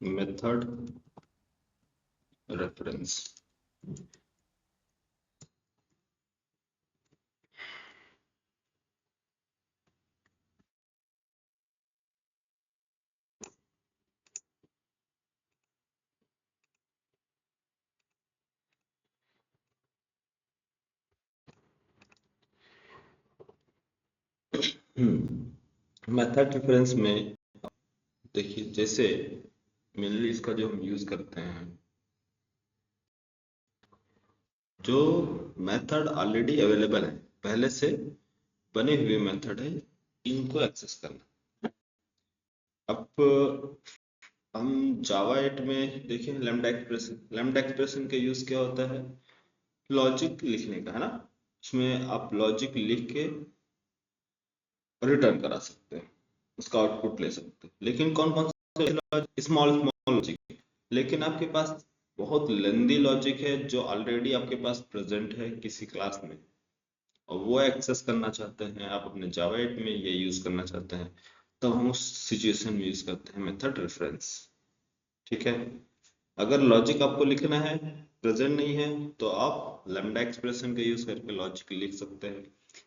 Method reference. Method reference में देखिए, जैसे मेनली इसका जो हम यूज करते हैं, जो मेथड ऑलरेडी अवेलेबल है, पहले से बने हुए मेथड है, इनको एक्सेस करना। अब हम जावा 8 में देखें लैम्डा एक्सप्रेशन का यूज क्या होता है? लॉजिक लिखने का, है ना। इसमें आप लॉजिक लिख के रिटर्न करा सकते हैं, उसका आउटपुट ले सकते हैं। लेकिन कौन कौन से स्मॉल स्मॉल लॉजिक, लेकिन आपके पास बहुत लेंदी लॉजिक है जो ऑलरेडी आपके पास प्रेजेंट है किसी क्लास में, और वो एक्सेस करना चाहते हैं, आप अपने जावा 8 में ये यूज करना चाहते हैं, तो हम उस सिचुएशन में यूज करते हैं मेथड रेफरेंस। ठीक है। अगर लॉजिक आपको लिखना है, प्रेजेंट नहीं है, तो आप लैम्डा एक्सप्रेशन का यूज करके लॉजिक लिख सकते हैं।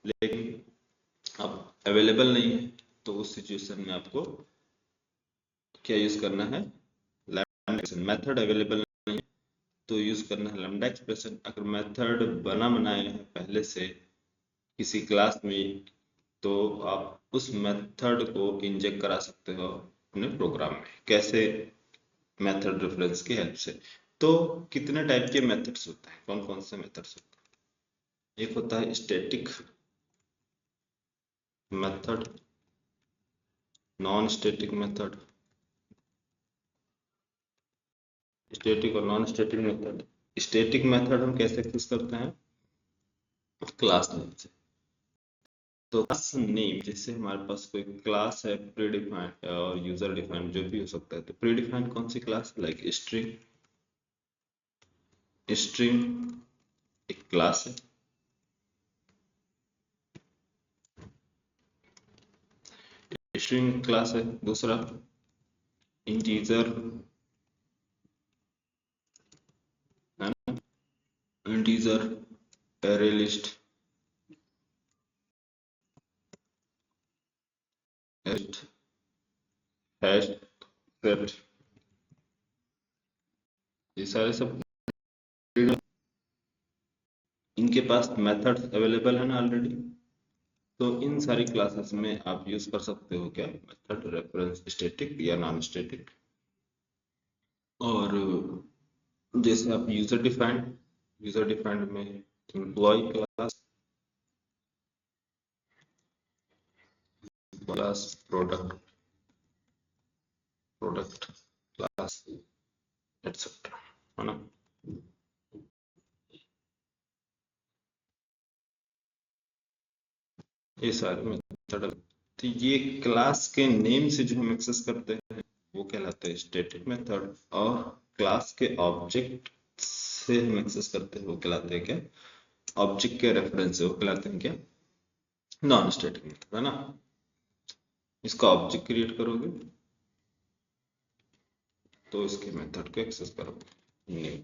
लेकिन अब अवेलेबल नहीं है, तो उस सिचुएशन में आपको क्या यूज करना है? Lambda expression. मेथड अवेलेबल नहीं है तो यूज करना है लैम्डा एक्सप्रेशन। अगर मेथड बना बनाया है पहले से किसी क्लास में, तो आप उस मेथड को इंजेक्ट करा सकते हो अपने प्रोग्राम में। कैसे? मेथड रेफरेंस की हेल्प से। तो कितने टाइप के मेथड्स होते हैं, कौन कौन से मेथड्स होते हैं? एक होता है static method, non static method. Static और non static method. Static method हम कैसे एक्सेस करते हैं? क्लास नेम से। तो क्लास नेम, जैसे हमारे पास कोई क्लास है प्री डिफाइंड और यूजर डिफाइंड, जो भी हो सकता है, तो प्री डिफाइंड कौन सी क्लास? Like string. स्ट्रिंग एक क्लास है। स्ट्रिंग क्लास है। दूसरा इंटीजर, है ना। Integer, array list, hash set, ये सारे सब इनके पास मेथड्स अवेलेबल है ना ऑलरेडी। तो इन सारी क्लासेस में आप यूज कर सकते हो क्या? मेथड रेफरेंस, स्टैटिक या नॉन स्टैटिक। और जैसे आप यूजर डिफाइंड में employee class, class product, product class, etcetera, है ना। ये सारे मेथड। तो ये क्लास के नेम से जो हम एक्सेस करते हैं वो कहलाते हैं स्टैटिक मेथड, और क्लास के ऑब्जेक्ट से हम एक्सेस करते हैं वो कहलाते हैं क्या? ऑब्जेक्ट के रेफरेंस से वो कहलाते हैं क्या? नॉन स्टैटिक मेथड, है ना। इसका ऑब्जेक्ट क्रिएट करोगे तो इसके मेथड को एक्सेस करोगे। नेम।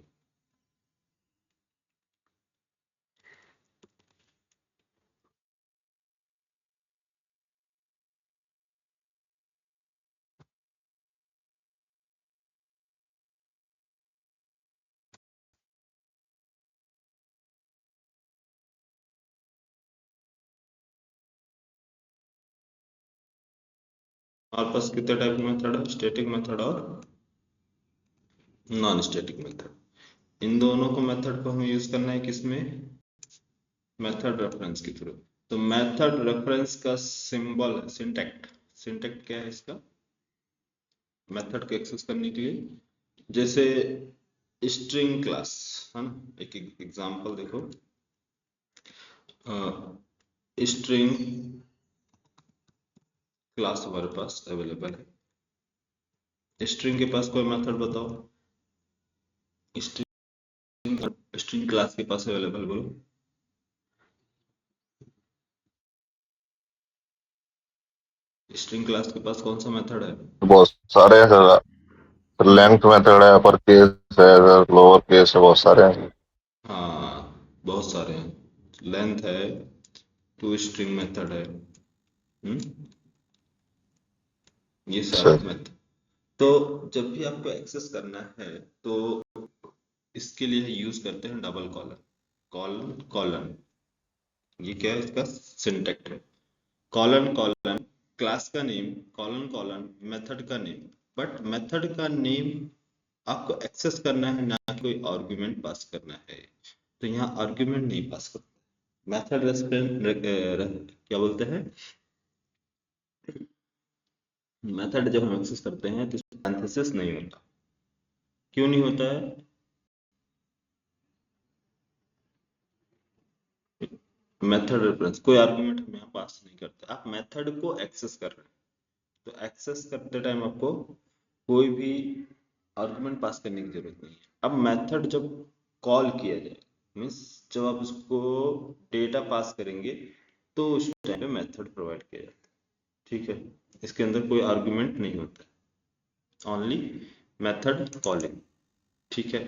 हमारे पास कितने टाइप के मेथड है? स्टैटिक मेथड और नॉन स्टैटिक मेथड। इन दोनों को मेथड को हमें यूज करना है किसमें? मेथड रेफरेंस के थ्रू। तो मेथड रेफरेंस का सिंबल है सिंटैक्ट। सिंटैक्ट क्या है इसका? मेथड को एक्सेस करने के लिए, जैसे स्ट्रिंग क्लास, है ना। एक एग्जांपल देखो, स्ट्रिंग क्लास हमारे पास अवेलेबल है। स्ट्रिंग के पास कोई मेथड बताओ। स्ट्रिंग स्ट्रिंग क्लास के पास अवेलेबल बोलो। स्ट्रिंग क्लास के पास कौन सा मेथड है? बहुत सारे हैं सर। लेंथ मेथड है, अपर केस है, लोअर केस है, बहुत सारे हैं। हाँ बहुत सारे हैं, लेंथ है, टू स्ट्रिंग मेथड है। ये सारे अच्छा। मेथड। तो जब भी आपको एक्सेस करना है तो इसके लिए यूज करते हैं डबल कॉलन, कॉलन कॉलन। ये क्या है, इसका सिंटैक्स है। कॉलन कॉलन, क्लास का नेम, कॉलन कॉलन, मेथड का नेम। बट मेथड का नेम आपको एक्सेस करना है, ना कि कोई आर्गुमेंट पास करना है। तो यहाँ आर्गुमेंट नहीं पास करते। मेथड रेस्पेक्ट क्या बोलते हैं, मेथड जब हम एक्सेस करते हैं तो पैरेंथेसिस नहीं होता। क्यों नहीं होता है? मेथड रेफरेंस, कोई आर्गुमेंट हम यहाँ पास नहीं करते, आप मेथड को एक्सेस कर रहे हैं। तो एक्सेस करते टाइम आपको कोई भी आर्गुमेंट पास करने की जरूरत नहीं है। अब मेथड जब कॉल किया जाए, मीन्स जब आप उसको डेटा पास करेंगे, तो उस टाइम पे मेथड प्रोवाइड किया जाता है। ठीक है, इसके अंदर कोई आर्गुमेंट नहीं होता, ओनली मेथड कॉलिंग। ठीक है।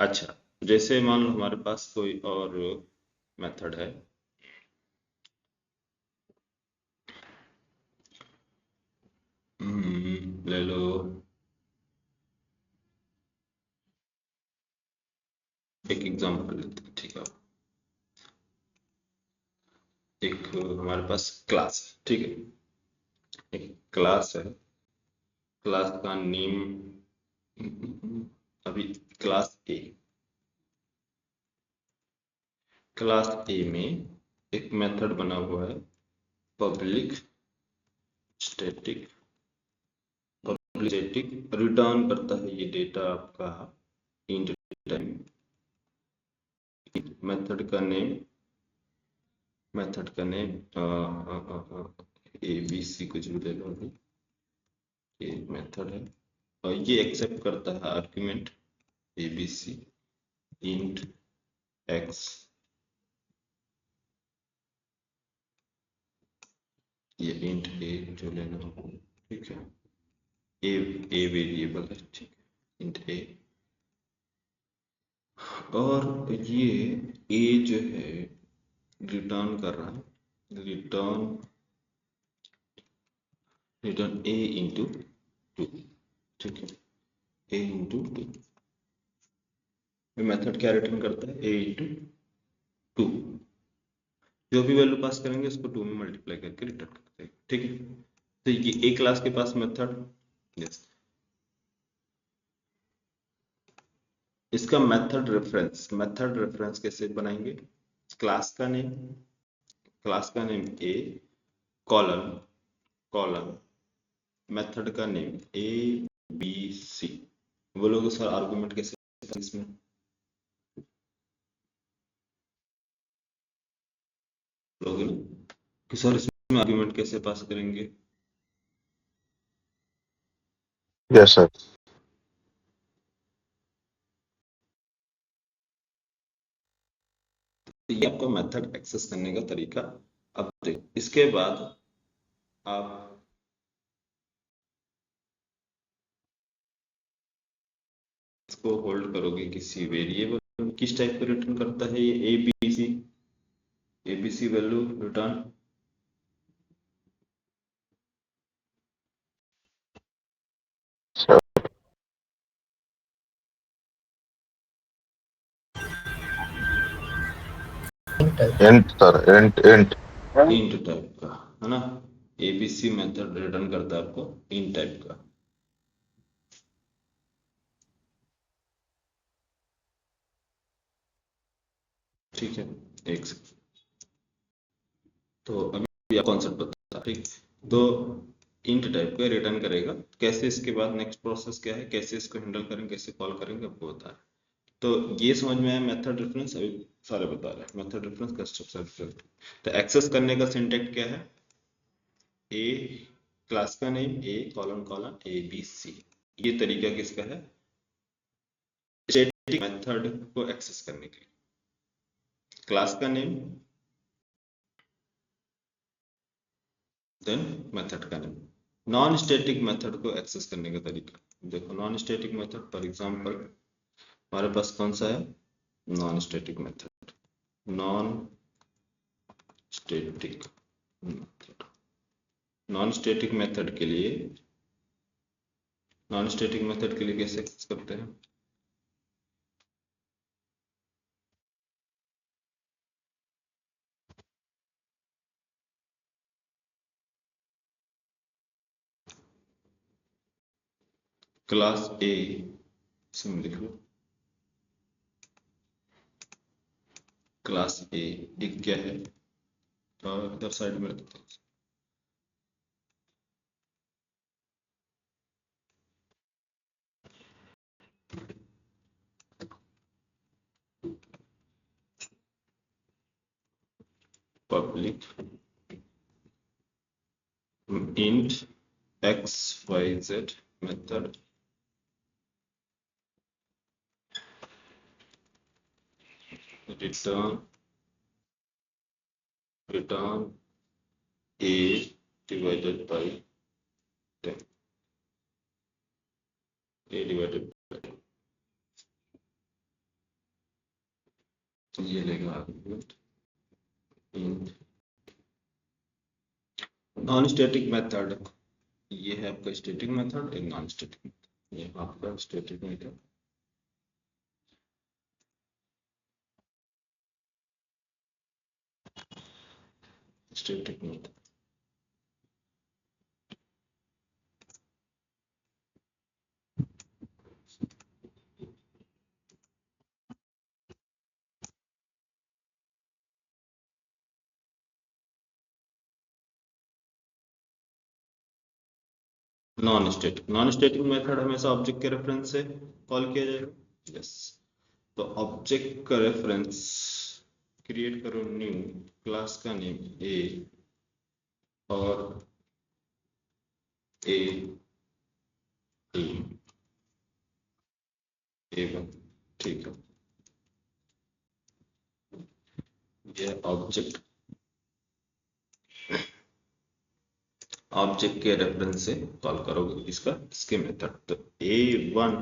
अच्छा, जैसे मान लो हमारे पास कोई और मेथड है। ले लो, एक एग्जांपल लेते हैं। ठीक है, एक हमारे पास क्लास है। ठीक है, एक क्लास है, क्लास का नेम अभी क्लास ए। क्लास ए में एक मेथड बना हुआ है, public static. Public static return करता है ये डेटा आपका इंट टाइम। मेथड का नेम, मेथड का नेम ए बी सी कुछ भी ले लो अभी। ये मेथड है और ये एक्सेप्ट करता है argument A B C int X. ये इंट ए जो लेना हो, ठीक है। ए वेरिएबल है, ठीक है, इंट ए। और ये ए जो है रिटर्न कर रहा है, रिटर्न रिटर्न ए इंटू टू। ठीक है, ए इंटू टू। मेथड क्या रिटर्न करता है, ए इंटू टू। जो भी वैल्यू पास करेंगे उसको टू में मल्टीप्लाई करके रिटर्न करते हैं। ठीक है, तो ये ए क्लास के पास मेथड। यस, इसका मेथड रेफरेंस कैसे बनाएंगे? क्लास का name A, colon colon, method का नेम ए बी सी। बोलोगे सर आर्गुमेंट कैसे इसमें? बोलोगे ना कि सर इसमें आर्गुमेंट कैसे पास करेंगे? Yes sir. तो ये आपका मेथड एक्सेस करने का तरीका। अब देखो, इसके बाद आप इसको होल्ड करोगे किसी वेरिएबल। किस टाइप का रिटर्न करता है ये A B C value return? Int sir, int int. Int type का है ना। एबीसी मेथड रिटर्न करता है आपको इंट टाइप का। ठीक है, एक सेकंड। तो अभी कॉन्सेप्ट बता, ठीक। तो इंट टाइप का रिटर्न करेगा, कैसे इसके बाद नेक्स्ट प्रोसेस क्या है, कैसे इसको हैंडल करेंगे, कैसे कॉल करेंगे, आपको बता रहे हैं। तो ये समझ में आया मेथड रेफरेंस, अभी सारे बता रहे हैं मेथड रेफरेंस कंस्ट्रक्शन रेफरेंस। तो एक्सेस करने का सिंटैक्स क्या है? ए, क्लास का name A colon colon A B C. ये तरीका किसका है? स्टैटिक मेथड को एक्सेस करने के लिए। क्लास का नेम, देन मेथड का नेम। नॉन स्टैटिक मेथड को एक्सेस करने का तरीका। देखो non static method for example हमारे पास कौन सा है, non static method. Non static method, non static method के लिए, नॉन स्टैटिक मेथड के लिए कैसे एक्सेस करते हैं, क्लास ए इसमें लिख लो, क्लास ए एक क्या है, और इधर साइड में रखते हैं public int xyz method return a divided by 10, a divided by 10, ये लेगा argument in non static method. ये है आपका स्टैटिक मेथड, एक नॉन स्टैटिक मेथड, ये आपका static method. Static method non static, non static method हमेशा ऑब्जेक्ट के रेफरेंस से कॉल किया जाएगा। यस, तो ऑब्जेक्ट का रेफरेंस क्रिएट करो, न्यू क्लास का नेम ए और ए वन, ठीक है। ये ऑब्जेक्ट, ऑब्जेक्ट के रेफरेंस से कॉल करोगे इसका, इसके मेथड, तो a1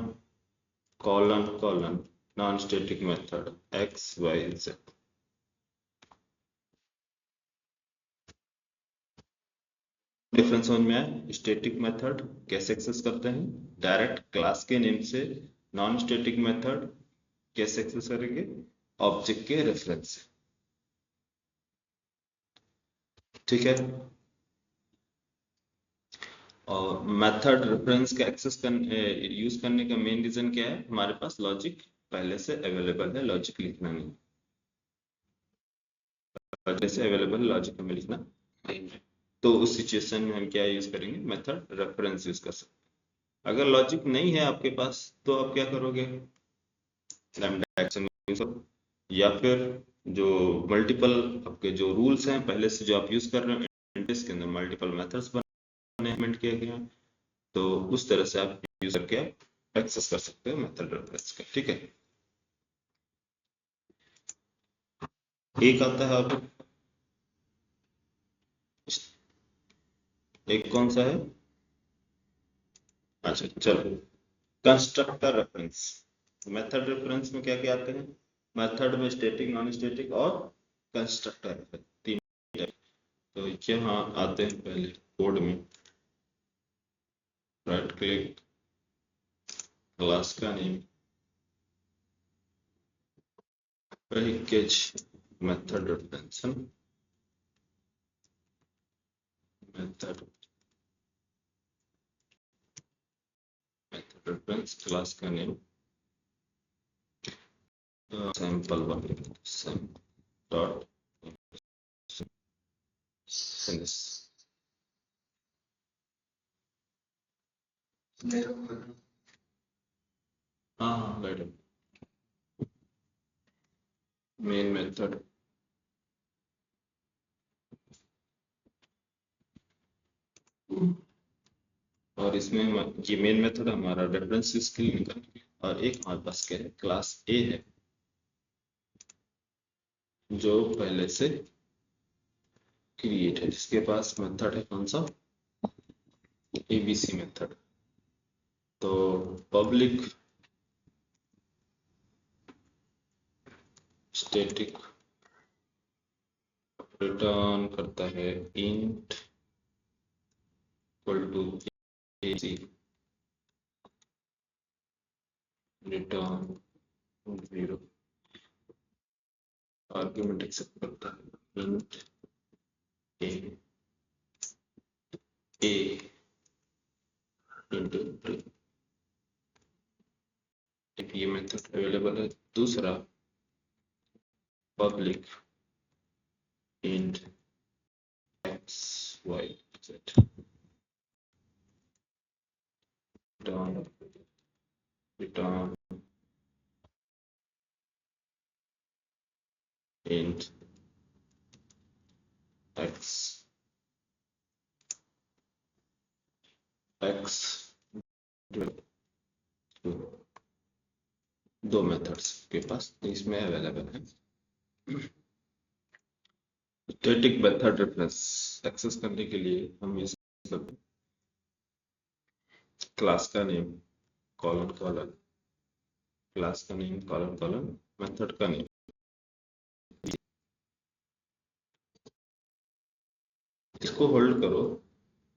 colon colon non static method X Y Z. Difference समझ में आया? स्टैटिक मेथड कैसे एक्सेस करते हैं, डायरेक्ट क्लास के नेम से। नॉन स्टैटिक मेथड कैसे एक्सेस करेंगे, ऑब्जेक्ट के रेफरेंस से, ठीक है। और मेथड रेफरेंस का एक्सेस करने, यूज करने का मेन रीजन क्या है, हमारे पास लॉजिक पहले से अवेलेबल है, लॉजिक लिखना नहीं, पहले से अवेलेबल लॉजिक हमें लिखना नहीं है। तो उस सिचुएशन में हम क्या यूज करेंगे, मेथड रेफरेंस यूज कर सकते हैं। अगर लॉजिक नहीं है आपके पास तो आप क्या करोगे, लैम्डा एक्शन यूज करो, या फिर जो मल्टीपल आपके जो रूल्स हैं पहले से जो आप यूज कर रहे हैं, इसके अंदर मल्टीपल मेथड्स इम्प्लीमेंट किए गए हैं, तो उस तरह से आप यूज करके आप एक्सेस कर सकते हो मेथड रेफरेंस का, ठीक है। एक आता है अब, एक कौन सा है, अच्छा चलो, कंस्ट्रक्टर रेफरेंस। मेथड रेफरेंस में क्या क्या आते हैं, मेथड में स्टैटिक, नॉन स्टैटिक और कंस्ट्रक्टर, तीन टाइप। तो यहाँ आते हैं पहले कोड में, राइट क्लिक, क्लास का name, package, method reference, method method reference, class का name, sample one, sam dot finish. हाँ राइट, मेन मेथड, और इसमें ये मेन मेथड हमारा रेफरेंस इसके लिए निकालने के लिए, और एक हमारे पास क्या है, क्लास ए है जो पहले से क्रिएट है, जिसके पास मेथड है कौन सा, एबीसी मेथड। तो पब्लिक स्टैटिक रिटर्न करता है int equal to AC return 0, argument accept करता है इंट ए इंटू 3। एक ये मेथड अवेलेबल है। दूसरा public int X Y Z return int X दो मेथड्स के पास इसमें अवेलेबल है। स्टैटिक मेथड रेफरेंस एक्सेस करने के लिए हम इस क्लास का नेम कॉलन कॉलन क्लास का नेम कॉलन कॉलन मेथड का नेम इसको होल्ड करो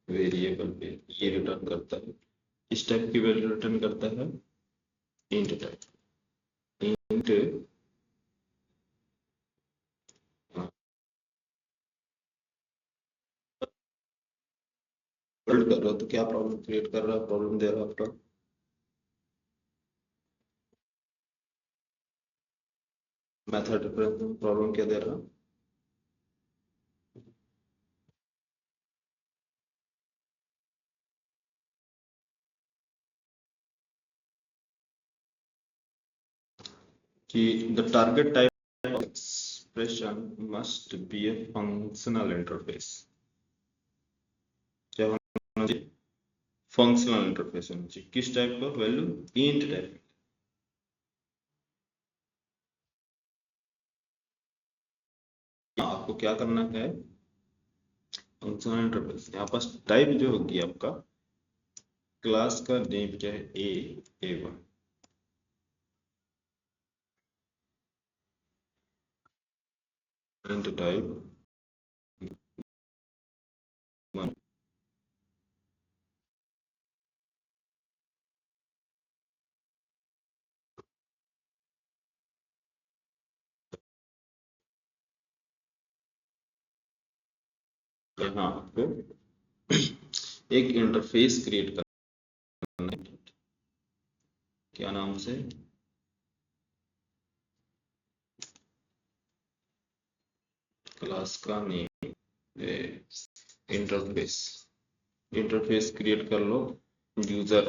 वेरिएबल पे। ये रिटर्न करता है इस टाइप की वैल्यू रिटर्न करता है इंट टाइप इंट होल्ड कर रहा हो तो क्या प्रॉब्लम क्रिएट कर रहा है, प्रॉब्लम दे रहा है आपका मेथड रेफरेंस में प्रॉब्लम क्या दे रहा है? कि the target type of expression must be a functional interface। क्या होना चाहिए? फंक्शनल इंटरफेस होना चाहिए। किस टाइप का? Value int type. आपको क्या करना है? Functional interface. यहाँ पास टाइप जो होगी आपका क्लास का नेम क्या है? A1 इंट टाइप यहाँ आपको एक इंटरफेस क्रिएट करना है। क्या नाम से? क्लास का नेम इंटरफेस। इंटरफेस क्रिएट कर लो यूजर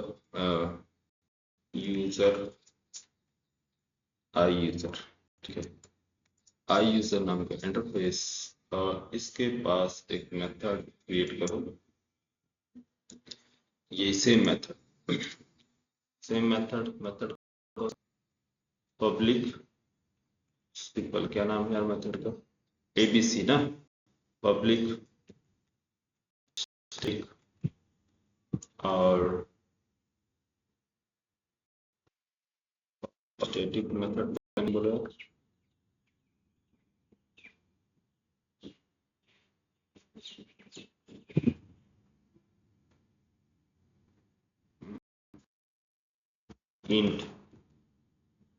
आई यूजर, ठीक है। आई यूजर नाम का इंटरफेस और इसके पास एक मेथड क्रिएट करो। ये सेम मेथड पब्लिक सिंपल, क्या नाम है यार मेथड का? एबीसी ना। पब्लिक स्टिक और स्टैटिक मेथड बोलो इंट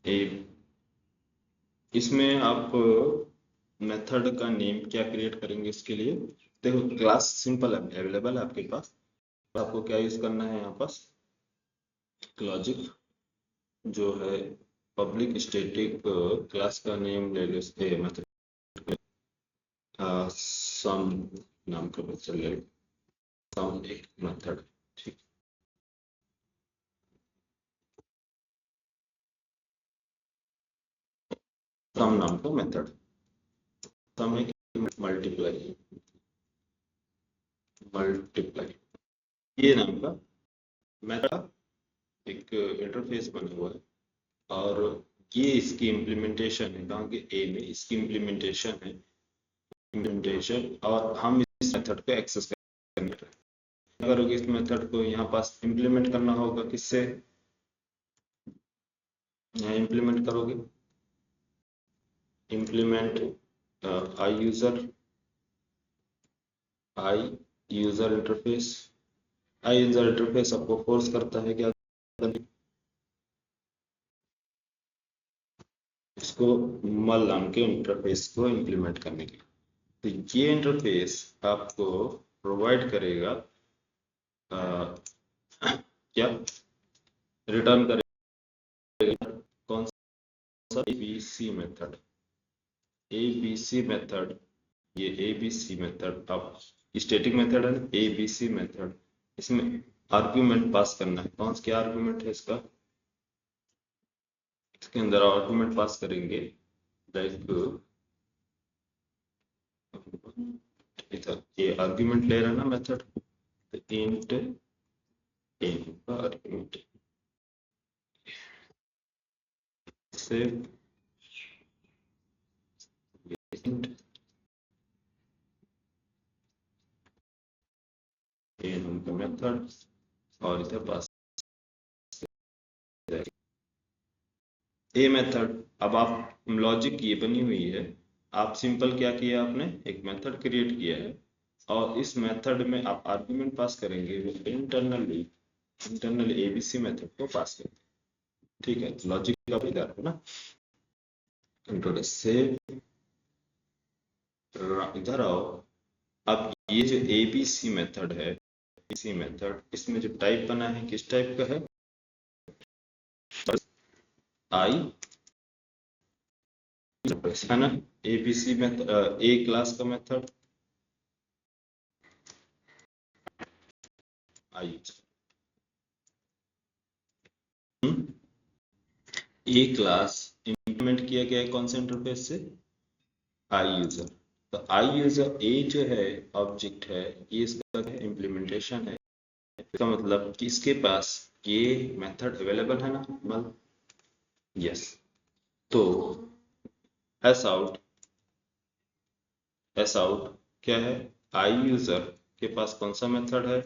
ए। इसमें आप मेथड का नेम क्या क्रिएट करेंगे? इसके लिए देखो क्लास सिंपल अवेलेबल है आपके पास। आपको क्या यूज करना है? यहाँ पास लॉजिक जो है पब्लिक स्टैटिक क्लास का नेम ले लो, इसके मेथड सम नाम का बच्चा ले लो, सम एक मेथड, ठीक। सम नाम का मेथड, सम है मल्टीप्लाई ये नाम का मेथड एक इंटरफेस बना हुआ है और ये इसकी इम्प्लीमेंटेशन है। कहाँ के? ए में इसकी इम्प्लीमेंटेशन है और हम इस मेथड को एक्सेस करने करोगे इस मेथड को यहाँ पास इम्प्लीमेंट करना होगा, किससे यहाँ इम्प्लीमेंट करोगे, इम्प्लीमेंट आई यूजर इंटरफेस। आई यूजर इंटरफेस आपको फोर्स करता है क्या करने? इसको मल नाम के इंटरफेस को इम्प्लीमेंट करने के लिए। तो ये इंटरफेस आपको प्रोवाइड करेगा क्या, रिटर्न करेगा कौन सा, एबीसी मेथड। एबीसी मेथड, ये एबीसी मेथड अब स्टैटिक मेथड है, एबीसी मेथड, इसमें आर्गुमेंट पास करना है। कौन सा क्या आर्गुमेंट है इसका, इसके अंदर आर्गुमेंट पास करेंगे लाइक इधर ये आर्गुमेंट ले रहा है ना मेथड, तो इंट एन का आर्गुमेंट से एन उनका मेथड और इधर पास ए मेथड। अब आप लॉजिक ये बनी हुई है, आप सिंपल क्या किया आपने, एक मेथड क्रिएट किया है और इस मेथड में आप आर्गुमेंट पास करेंगे, इंटरनल एबीसी मेथड को पास करेंगे। ठीक है, लॉजिक का इधर है ना, कंट्रोल से इधर आओ। अब ये जो एबीसी मेथड है, इसी मेथड, इसमें जो टाइप बना है किस टाइप का है, आई है ना, एबीसी मेथड ए क्लास का method I. A class implement किया गया है कौन से इंटरफेस से, आई यूजर। तो आई यूजर ए जो है ऑब्जेक्ट है, ये इसका इम्प्लीमेंटेशन है। इसका मतलब कि इसके पास ये मेथड अवेलेबल है ना, मतलब यस। तो एस आउट क्या है, आई यूजर के पास कौन सा मेथड है,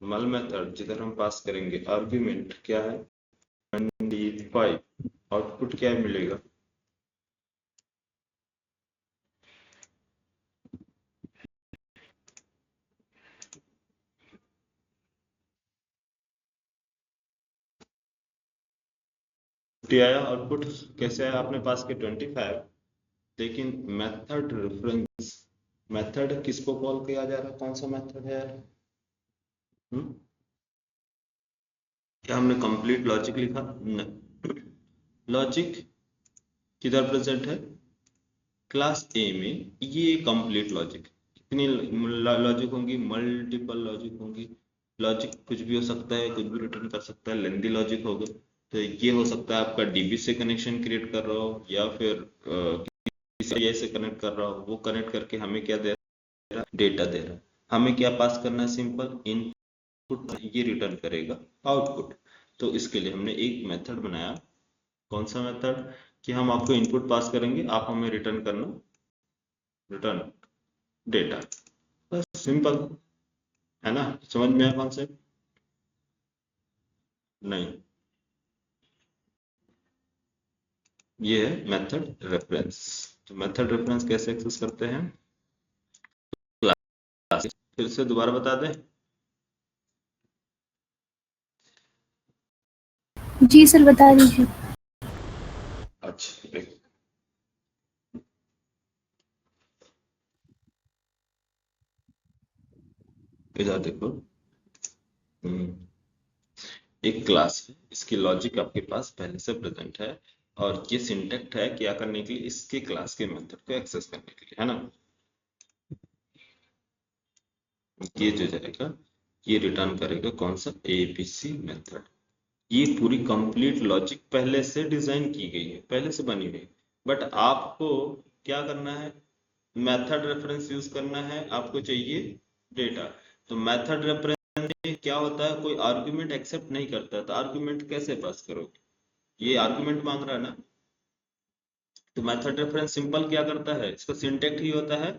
मल मेथड, जिधर हम पास करेंगे आर्ग्यूमेंट क्या है 25। आउटपुट क्या मिलेगा, आया आउटपुट कैसे आया, आपने पास के 25, लेकिन मेथड रेफरेंस, मेथड किसको कॉल किया जा रहा है, कौन सा मेथड है यार, क्या हमने कंप्लीट लॉजिक लिखा, लॉजिक किधर प्रेजेंट है, क्लास ए में। ये कंप्लीट लॉजिक, कितनी लॉजिक होंगी, मल्टीपल लॉजिक होंगी। लॉजिक कुछ भी हो सकता है, कुछ भी रिटर्न कर सकता है, लेंदी लॉजिक होगा। तो ये हो सकता है आपका डीबी से कनेक्शन क्रिएट कर रहा हो या फिर किसी से कनेक्ट कर रहा हो, वो कनेक्ट करके हमें क्या दे रहा है, डेटा दे रहा है। हमें क्या पास करना है, सिंपल इनपुट, ये रिटर्न करेगा आउटपुट। तो इसके लिए हमने एक मेथड बनाया, कौन सा मेथड, कि हम आपको इनपुट पास करेंगे, आप हमें रिटर्न करना, रिटर्न डेटा, बस सिंपल है ना। समझ में आया कॉन्सेप्ट, नहीं, ये है मेथड रेफरेंस। तो मेथड रेफरेंस कैसे एक्सेस करते हैं, क्लास, फिर से दोबारा बता दें। जी सर बता दीजिए। अच्छा देखो, इधर देखो, एक क्लास है, इसकी लॉजिक आपके पास पहले से प्रेजेंट है और ये सिंटैक्स है क्या करने के लिए, इसके क्लास के मेथड को एक्सेस करने के लिए, है ना। ये जो जाएगा ये रिटर्न करेगा कौन सा, एबीसी मेथड। ये पूरी कंप्लीट लॉजिक पहले से डिजाइन की गई है, पहले से बनी हुई है, बट आपको क्या करना है, मेथड रेफरेंस यूज करना है, आपको चाहिए डेटा। तो मेथड रेफरेंस क्या होता है, कोई आर्गुमेंट एक्सेप्ट नहीं करता, तो आर्गुमेंट कैसे पास करोगे, ये आर्गुमेंट मांग रहा है ना। तो मेथड रेफरेंस सिंपल क्या करता है, इसका सिंटैक्स ही होता है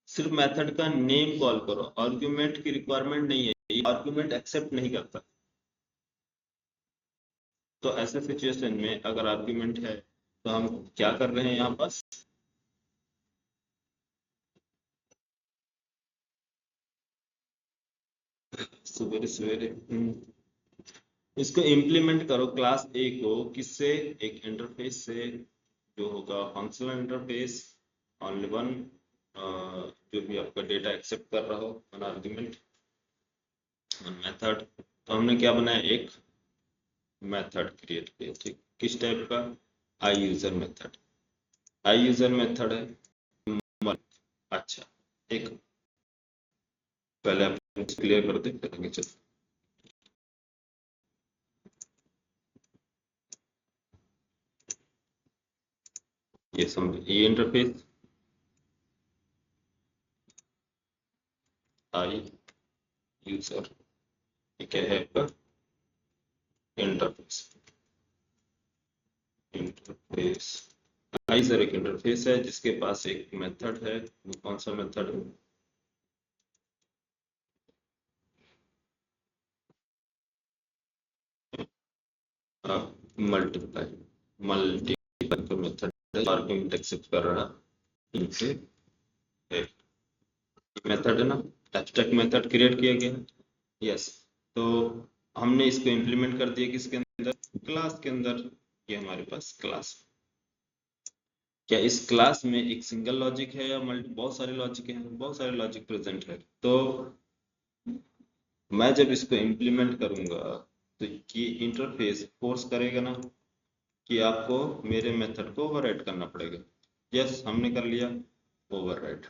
सिर्फ मेथड का नेम कॉल करो, आर्गुमेंट की रिक्वायरमेंट नहीं है, ये आर्गुमेंट एक्सेप्ट नहीं करता। तो ऐसे सिचुएशन में अगर आर्गुमेंट है तो हम क्या कर रहे हैं यहाँ पास, सवेरे सवेरे इसको इम्प्लीमेंट करो क्लास ए को, किससे, एक इंटरफेस से जो होगा फंक्शनल इंटरफेस, ओनली वन, जो भी आपका डेटा एक्सेप्ट कर रहा हो, वन आर्गुमेंट वन मेथड। तो हमने क्या बनाया, एक मेथड क्रिएट किया, ठीक, किस टाइप का, आई यूजर मेथड। आई यूजर मेथड है अच्छा, एक पहले आप क्लियर कर दे फिर आगे चलते। ये समझ, ये इंटरफेस आई यूजर, ये क्या है आपका इंटरफेस। इंटरफेस आई सर एक इंटरफेस है जिसके पास एक मेथड है, वो कौन सा मेथड है, मल्टीप्लाई, मल्टीप्लाई का मेथड है, आर्गुमेंट एक्सेप्ट कर रहा है इनसे, मेथड है ना, एब्स्ट्रैक्ट मेथड क्रिएट किया गया है, यस। तो हमने इसको इम्प्लीमेंट कर दिया किसके अंदर, क्लास के अंदर। ये हमारे पास क्लास, क्या इस क्लास में एक सिंगल लॉजिक है या बहुत सारे लॉजिक हैं, बहुत सारे लॉजिक प्रेजेंट है। तो मैं जब इसको इम्प्लीमेंट करूंगा तो ये इंटरफेस फोर्स करेगा ना कि आपको मेरे मेथड को ओवरराइड करना पड़ेगा। यस, हमने कर लिया ओवरराइड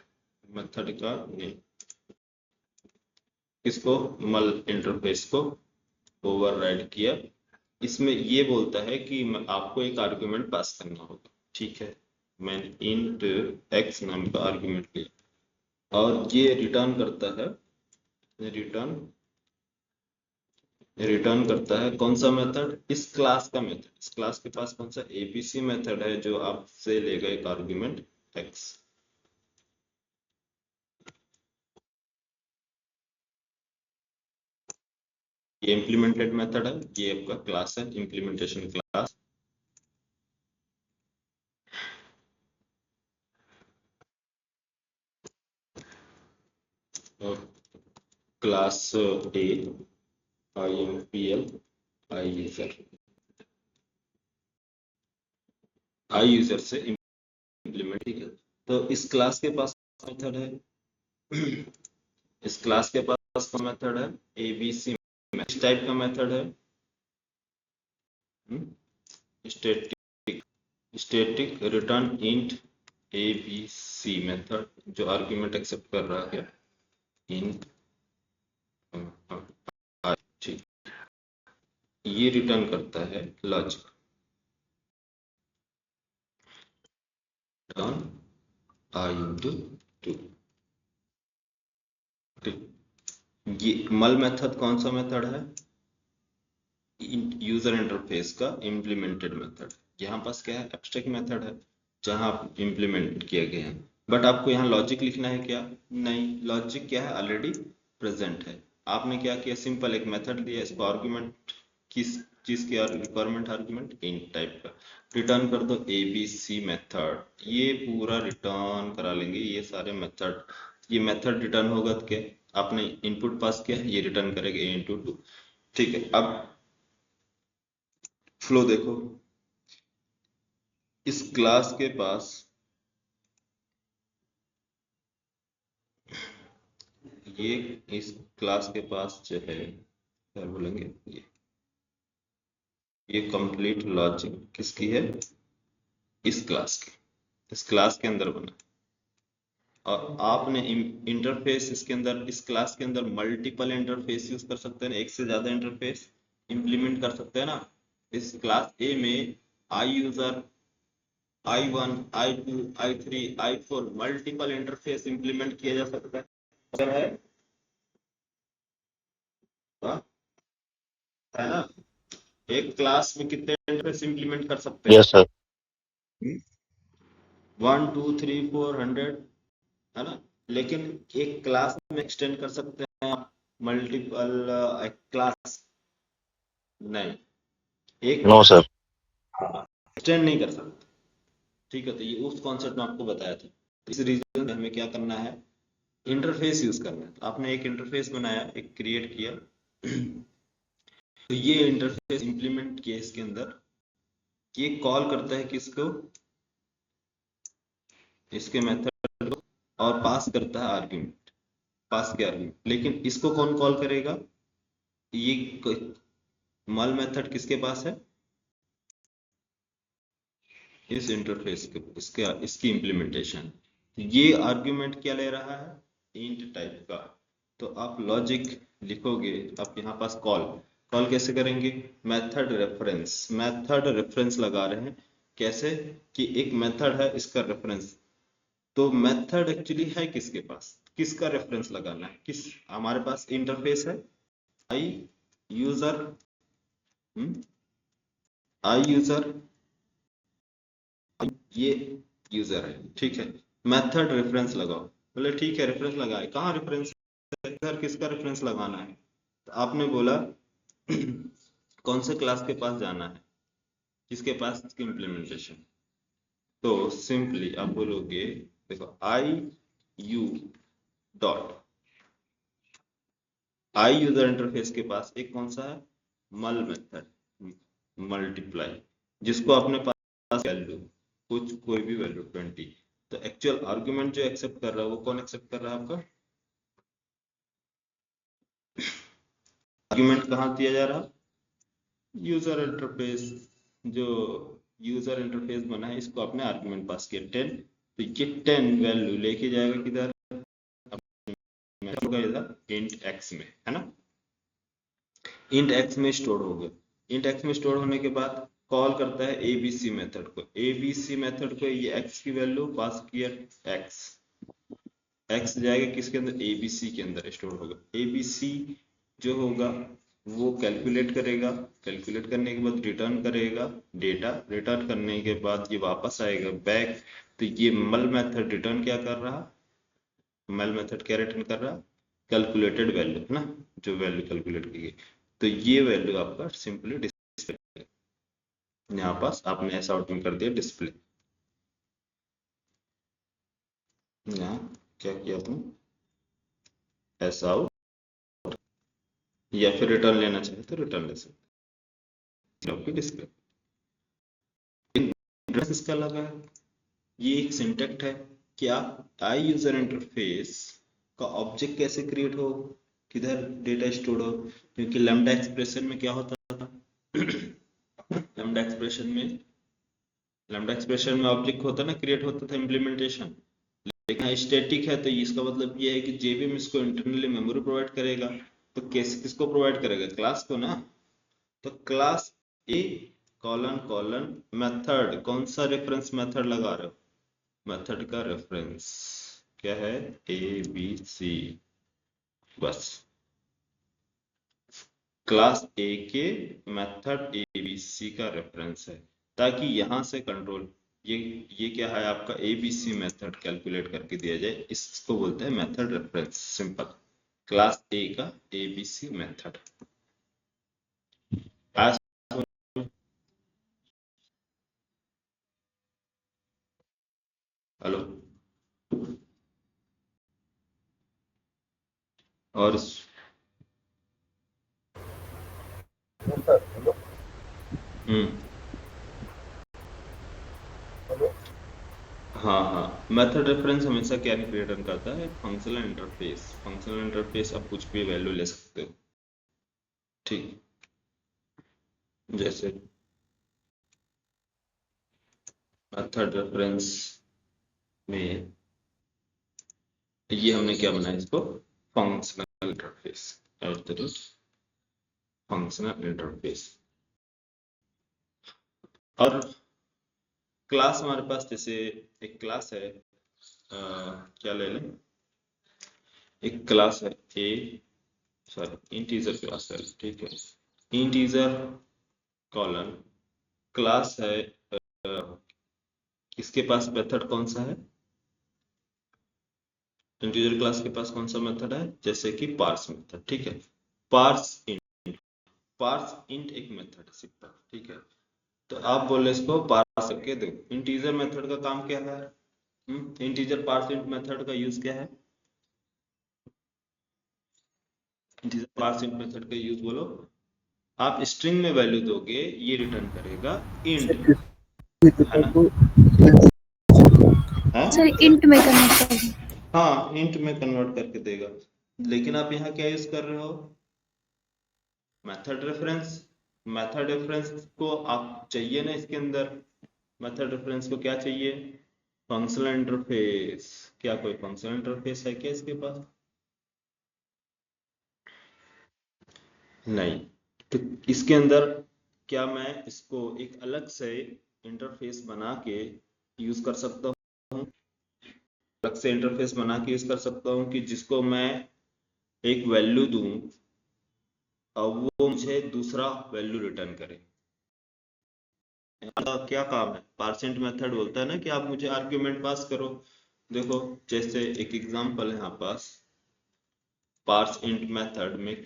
मेथड का नेम, किसको, मल इंटरफेस को ओवरराइड किया। इसमें ये बोलता है कि आपको एक आर्गुमेंट पास करना होगा, ठीक है, मैंने इंट एक्स नाम का आर्गुमेंट लिया और ये रिटर्न करता है, रिटर्न करता है कौन सा मेथड, इस क्लास का मेथड। इस क्लास के पास कौन सा एबीसी मेथड है जो आपसे लेगा एक आर्गुमेंट एक्स। ये इम्प्लीमेंटेड मेथड है, ये आपका क्लास है, इम्प्लीमेंटेशन क्लास। क्लास ए IMPL आई यूजर से इम्प्लीमेंट, ठीक है। तो इस क्लास के पास मेथड है इस क्लास के पास कौन मेथड है, एबीसी, इस टाइप का मेथड है, static, static return int ABC method, जो आर्गुमेंट एक्सेप्ट कर रहा है इंट, ठीक, ये रिटर्न करता है लॉजिक, रिटर्न आई इंटू 2, ये मल मेथड कौन सा मेथड है, यूजर इंटरफेस का इम्प्लीमेंटेड मेथड। यहाँ पास क्या है, एब्स्ट्रैक्ट मेथड है जहाँ आप इम्प्लीमेंट किए गए हैं, बट आपको यहाँ लॉजिक लिखना है क्या, नहीं, लॉजिक क्या है, ऑलरेडी प्रेजेंट है। आपने क्या किया, सिंपल एक मेथड दिया, इसको आर्गुमेंट, किस चीज की रिक्वायरमेंट, आर्गुमेंट इंट टाइप का, रिटर्न कर दो एबीसी मेथड, ये पूरा रिटर्न करा लेंगे ये सारे मेथड। ये मेथड रिटर्न होगा तो क्या, आपने इनपुट पास किया, ये रिटर्न करेगा ए इंटू 2, ठीक है। अब फ्लो देखो, इस क्लास के पास ये, इस क्लास के पास जो है क्या बोलेंगे, ये कंप्लीट लॉजिक किसकी है, इस क्लास की, इस क्लास के अंदर बना। और आपने इंटरफेस इसके अंदर, इस क्लास के अंदर मल्टीपल इंटरफेस यूज कर सकते हैं, एक से ज्यादा इंटरफेस इंप्लीमेंट कर सकते हैं ना। इस क्लास ए में I user, I1, I2, I3, I4 multiple interface implement किया जा सकता है, अगर हाँ, है ना। एक क्लास में कितने इंटरफेस इंप्लीमेंट कर सकते हैं, Yes, sir. 1 2 3 4 100, है ना। लेकिन एक क्लास में एक्सटेंड कर सकते हैं आप मल्टीपल क्लास? नहीं, एक नो सर। एक्सटेंड नहीं कर सकते। ठीक है, तो ये उस कॉन्सेप्ट में आपको बताया था। इस रीजन में हमें क्या करना है, इंटरफेस यूज करना है। तो आपने एक इंटरफेस बनाया, एक क्रिएट किया तो ये इंटरफेस इंप्लीमेंट किया इसके अंदर। ये कॉल करता है किसको, इसके मेथड को, और पास करता है आर्ग्यूमेंट, पास के आर्ग्यूमेंट। लेकिन इसको कौन कॉल करेगा, ये मल मेथड किसके पास है, इस इंटरफेस के, इसकी इंप्लीमेंटेशन। ये आर्ग्यूमेंट क्या ले रहा है, इंट टाइप का। तो आप लॉजिक लिखोगे, आप यहाँ पास कॉल, कॉल कैसे करेंगे, मेथड रेफरेंस, मेथड रेफरेंस लगा रहे हैं। कैसे कि एक मेथड है, इसका रेफरेंस। तो मेथड एक्चुअली है किसके पास, किसका रेफरेंस लगाना है, किस, हमारे पास इंटरफेस है आई यूजर, आई यूजर, ये यूजर है, ठीक है। मेथड रेफरेंस लगाओ, बोले ठीक है रेफरेंस लगाए, कहाँ रेफरेंस है, इधर किसका रेफरेंस लगाना है। तो आपने बोला कौन से क्लास के पास जाना है, किसके पास, इसकी इम्प्लीमेंटेशन। तो सिंपली आप बोलोगे, देखो आई यू डॉट, आई यूजर इंटरफेस के पास एक कौन सा है, मल मेथड, मल्टीप्लाई, जिसको आपने पास वैल्यू, कुछ कोई भी वैल्यू 20। तो एक्चुअल आर्गुमेंट जो एक्सेप्ट कर रहा है वो कौन एक्सेप्ट कर रहा है आपका, आर्गुमेंट कहाँ दिया जा रहा, यूजर इंटरफेस। जो यूजर इंटरफेस बना है इसको आपने आर्गुमेंट पास किया 10। तो ये 10 वैल्यू लेके जाएगा किधर, होगा इधर इंट एक्स में, है ना। इंट एक्स में स्टोर हो गया। इंट एक्स में स्टोर होने के बाद कॉल करता है एबीसी मेथड को, एबीसी मेथड को, ये एक्स की वैल्यू पास किया, एक्स, एक्स जाएगा किसके अंदर, एबीसी के अंदर स्टोर होगा। एबीसी जो होगा वो कैलकुलेट करेगा, कैलकुलेट करने के बाद रिटर्न करेगा डेटा, रिटर्न करने के बाद ये वापस आएगा बैक। तो ये मल मेथड रिटर्न क्या कर रहा, मल मेथड क्या रिटर्न कर रहा, कैलकुलेटेड वैल्यू, है ना, जो वैल्यू कैलकुलेट की गई। तो ये वैल्यू आपका सिंपली डिस्प्ले, यहाँ पास आपने ऐसा आउटपुट कर दिया डिस्प्ले। यहाँ क्या किया तुम, ऐसा आउट, या फिर रिटर्न लेना चाहे तो रिटर्न ले सकते हो, आपकी डिस्प्ले। एड्रेस इसका लगा है, ये एक सिंटेक्ट है। क्या आई यूजर इंटरफेस का ऑब्जेक्ट कैसे क्रिएट हो, किधर डेटा स्टोर हो, क्योंकि लैम्डा एक्सप्रेशन में क्या होता था लैम्डा एक्सप्रेशन में, लैम्डा एक्सप्रेशन में ऑब्जेक्ट होता ना, क्रिएट होता था इम्प्लीमेंटेशन। लेकिन स्टैटिक है तो इसका मतलब ये है कि जेवीएम इसको इंटरनली मेमोरी प्रोवाइड करेगा। तो कैसे, किसको प्रोवाइड करेगा, क्लास को ना। तो क्लास ए कॉलन कॉलन मेथड, कौन सा रेफरेंस मेथड लगा रहे हो, मेथड का रेफरेंस क्या है, ए बी सी, बस क्लास ए के मेथड ए बी सी का रेफरेंस है, ताकि यहां से कंट्रोल, ये क्या है आपका A B C method calculate करके दिया जाए, इसको बोलते हैं method reference. Simple, class A का A B C method. Hello, और हम्म, हाँ हाँ, मेथड रेफरेंस हमेशा क्या रिटर्न करता है, फंक्शनल इंटरफेस। फंक्शनल इंटरफेस आप कुछ भी वैल्यू ले सकते हो, ठीक। जैसे मेथड रेफरेंस में ये हमने क्या बनाया, इसको functional interface, at the rate functional interface. और क्लास हमारे पास, जैसे एक क्लास है, क्या ले लें, एक क्लास है ए, सॉरी इंटीजर क्लास है, ठीक है, इंटीजर कॉलन क्लास है। इसके पास मेथड कौन सा है, इंटीजर क्लास के पास कौन सा मेथड है, जैसे कि पार्स मेथड, ठीक है। पार्स इंट एक मेथड है सिंपल, ठीक है। तो आप बोले इसको पार्स करके दो। इंटीजर मेथड का काम क्या है, इंटीजर पार्स इंट मेथड का यूज क्या है, इंटीजर पार्स इंट मेथड का यूज बोलो, आप स्ट्रिंग में वैल्यू दोगे, ये रिटर्न करेगा इंट में, है ना, है? सर इंट में कन्वर्ट कर दो। हाँ, इंट में कन्वर्ट करके देगा। लेकिन आप यहाँ क्या यूज कर रहे हो, मेथड रेफरेंस। मेथड रेफरेंस को आप चाहिए ना इसके अंदर, मेथड रेफरेंस को क्या चाहिए, फंक्शनल इंटरफेस। क्या कोई फंक्शनल इंटरफेस है क्या इसके पास, नहीं। तो इसके अंदर क्या मैं इसको एक अलग से इंटरफेस बना के यूज कर सकता हूँ, अलग से इंटरफेस बना के यूज कर सकता हूँ कि जिसको मैं एक वैल्यू दूं और वो मुझे दूसरा वैल्यू रिटर्न करे। क्या काम है, पार्सेंट मेथड बोलता है ना कि आप मुझे आर्ग्यूमेंट पास करो। देखो जैसे एक एग्जांपल है यहाँ पास, पार्स इंट मेथड में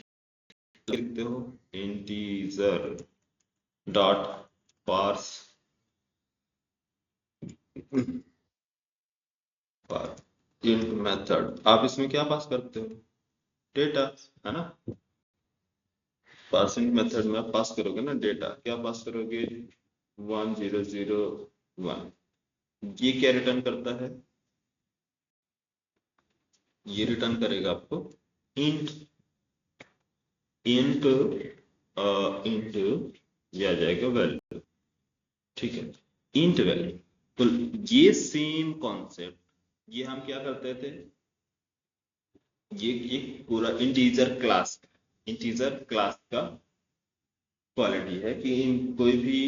लिखते हो integer dot parse int method, आप इसमें क्या पास करते हो, डेटा, है ना। पार्सिंग मेथड में आप पास करोगे ना डेटा, क्या पास करोगे, 1001, ये क्या रिटर्न करता है, ये रिटर्न करेगा आपको इंट इंट इंट ये आ जाएगा वैल्यू, ठीक है, इंट वैल्यू। तो ये सेम कॉन्सेप्ट ये हम क्या करते थे, ये एक पूरा इंटीजर क्लास का क्वालिटी है कि कोई भी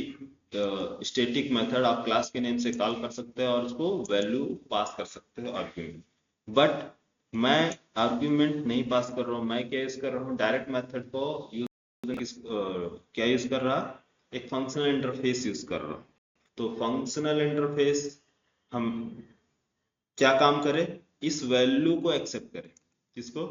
स्टैटिक मेथड आप क्लास के नेम से कॉल कर सकते हैं और उसको वैल्यू पास कर सकते हो आर्ग्यूमेंट। बट मैं आर्ग्यूमेंट नहीं पास कर रहा हूँ, मैं क्या यूज कर रहा हूँ, डायरेक्ट मेथड को यूज क्या यूज कर रहा, एक फंक्शनल इंटरफेस यूज कर रहा हूँ। तो फंक्शनल इंटरफेस हम क्या काम करे, इस वैल्यू को एक्सेप्ट करे, किसको,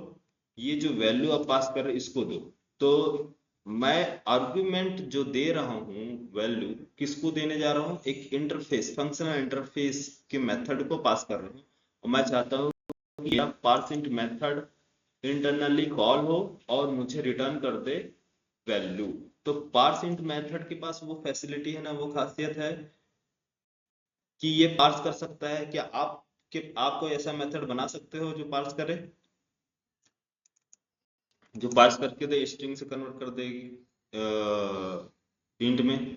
ये जो वैल्यू आप पास कर रहे इसको दो। तो मैं आर्गुमेंट जो दे रहा हूं वैल्यू किसको देने जा रहा हूं, एक इंटरफेस फंक्शनल इंटरफेस के मेथड को पास कर रहा हूं, और मैं चाहता हूं कि यह पार्सिंट मेथड इंटरनली कॉल हो और मुझे रिटर्न कर दे वैल्यू। तो पार्सिंट मेथड के पास वो फैसिलिटी है ना, वो खासियत है कि ये पार्स कर सकता है। क्या आप कोई ऐसा मेथड बना सकते हो जो पार्स करे, जो पार्स करके दे स्ट्रिंग से कन्वर्ट कर देगी इंट में,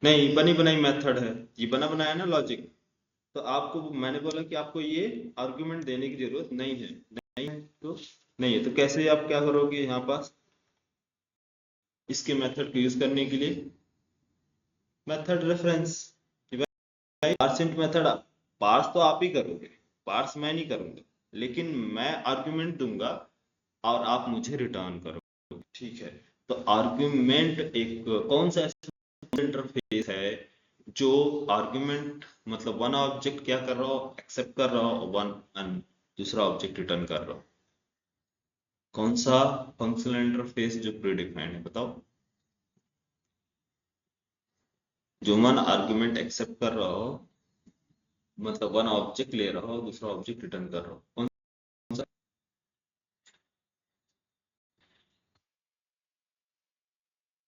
नहीं बनी बनाई मेथड है, ये बना बनाया ना लॉजिक। तो आपको मैंने बोला कि आपको ये आर्गुमेंट देने की जरूरत नहीं है, नहीं है तो कैसे आप क्या करोगे यहाँ पास, इसके मेथड को यूज करने के लिए method reference, parse int method parse तो आप ही करोगे, पार्स मैं नहीं करूंगा, लेकिन मैं आर्गुमेंट दूंगा और आप मुझे रिटर्न करोगे, ठीक है। तो आर्गुमेंट एक कौन सा इंटरफेस है जो आर्गुमेंट मतलब वन ऑब्जेक्ट क्या कर रहा हो, एक्सेप्ट कर रहा हो, वन एंड दूसरा ऑब्जेक्ट रिटर्न कर रहा हो, कौन सा फंक्शनल इंटरफेस जो प्रीडिफाइंड है, बताओ, जो वन आर्गुमेंट एक्सेप्ट कर रहा हो, मतलब वन ऑब्जेक्ट ले रहा हो दूसरा ऑब्जेक्ट रिटर्न कर रहा हो, कौन सा,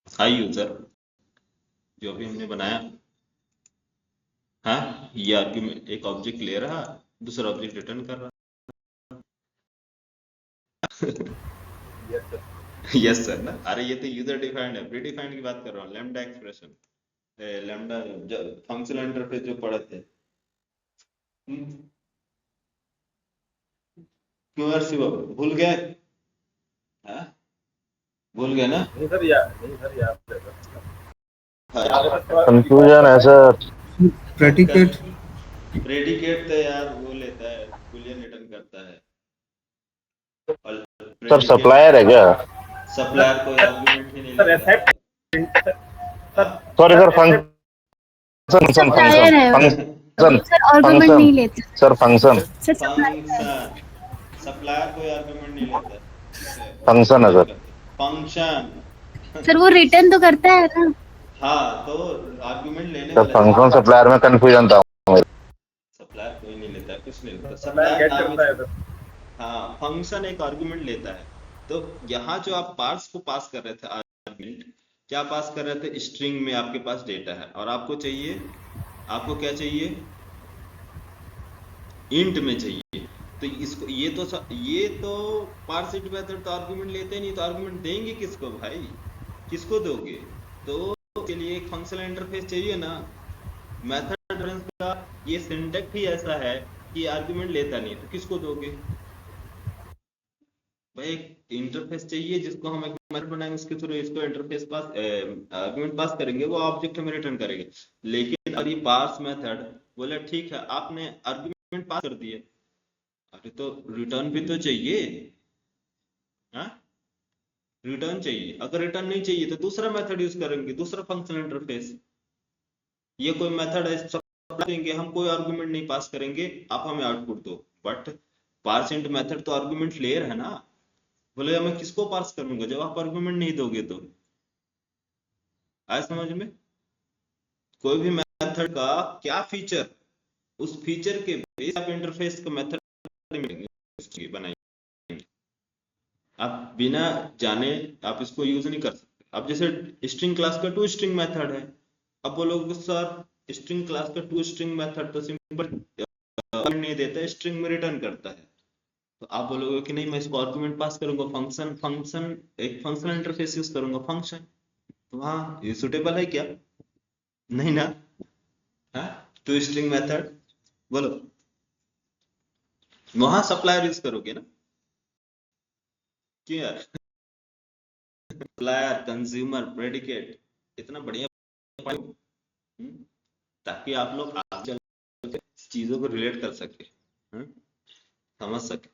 हाई यूजर जो अभी हमने बनाया, हाँ ये आर्गुमेंट एक ऑब्जेक्ट ले रहा दूसरा ऑब्जेक्ट रिटर्न कर रहा। यस सर ना, अरे ये तो यूजर डिफाइंड है, प्री डिफाइंड की बात कर रहा हूँ, lambda expression, lambda functional interface जो पढ़े थे। क्यों यार शिव भूल गए, हाँ भूल गए ना, हाँ, कंफ्यूजन है सर। प्रेडिकेट प्रेडिकेट तो यार वो लेता है बुलियन रिटर्न करता है, और सर सप्लायर है क्या, सप्लायर कोई आर्गुमेंट ही नहीं लेता है। सॉरी सर, फंक्शन सप्लायर है वो। सर आर्गुमेंट फंक्शन नहीं लेते sir function sir supply function, supplier कोई आर्गुमेंट नहीं लेता है, फंक्शन है सर। फंक्शन। सर वो रिटर्न तो करता है ना। हाँ, तो आर्गुमेंट लेने सर वाला फंक्शन सप्लायर में कंफ्यूजन था। सप्लायर कोई नहीं लेता है, कुछ नहीं लेता सप्लायर सप्लायर गेट करता है सर। हाँ, फंक्शन एक आर्गुमेंट लेता है। तो यहाँ जो आप पार्ट्स को पास कर रहे थे आर्गुमेंट, क्या पास कर रहे थे? स्ट्रिंग में आपके पास डेटा है और आपको चाहिए, आपको क्या चाहिए? इंट में चाहिए। तो इसको ये तो पार्सिट मेथड तो आर्गुमेंट लेते नहीं, तो आर्गुमेंट देंगे किसको भाई? किसको दोगे? तो के लिए एक फंक्शनल इंटरफेस चाहिए ना। मेथड रेफरेंस का ये सिंटैक्स ही ऐसा है कि आर्गुमेंट लेता नहीं, तो किसको दोगे भाई? एक इंटरफेस चाहिए जिसको हम एक मेथड बनाएंगे, उसके थ्रू इसको इंटरफेस पास आर्गुमेंट पास करेंगे, वो ऑब्जेक्ट हमें रिटर्न करेंगे। लेकिन अगर ये पार्स मेथड बोले ठीक है आपने आर्गुमेंट पास कर दिए, अरे तो रिटर्न भी तो चाहिए। हाँ, रिटर्न चाहिए। अगर रिटर्न नहीं चाहिए तो दूसरा मेथड यूज करेंगे, दूसरा फंक्शनल इंटरफेस। ये कोई मेथड है, सब देंगे, हम कोई आर्गुमेंट नहीं पास करेंगे, आप हमें आउटपुट दो। बट पार्सिंट मेथड तो आर्गुमेंट लेयर है ना। बोले मैं किसको पास करूंगा जब आप आर्गुमेंट नहीं दोगे? तो आया समझ में? कोई भी मेथड का क्या फीचर, उस फीचर के बेस आप इंटरफेस का मेथड बनाएंगे। आप बिना जाने आप इसको यूज नहीं कर सकते। अब जैसे स्ट्रिंग क्लास का टू स्ट्रिंग मेथड है, अब बोलोगे सर स्ट्रिंग क्लास का टू स्ट्रिंग मेथड तो सिंपल नहीं देता, स्ट्रिंग में रिटर्न करता है। तो आप बोलोगे कि नहीं मैं इसको आर्गुमेंट पास करूंगा, फंक्शन फंक्शन एक फंक्शनल इंटरफेस यूज करूंगा, फंक्शन। तो हाँ, ये सुटेबल है क्या? नहीं ना। हाँ, टू स्ट्रिंग मेथड बोलो, वहां सप्लायर यूज करोगे ना। क्यों यार? सप्लायर, कंज्यूमर, प्रेडिकेट, इतना बढ़िया ताकि आप लोग आगे चल के चीजों को रिलेट कर सके, समझ सके।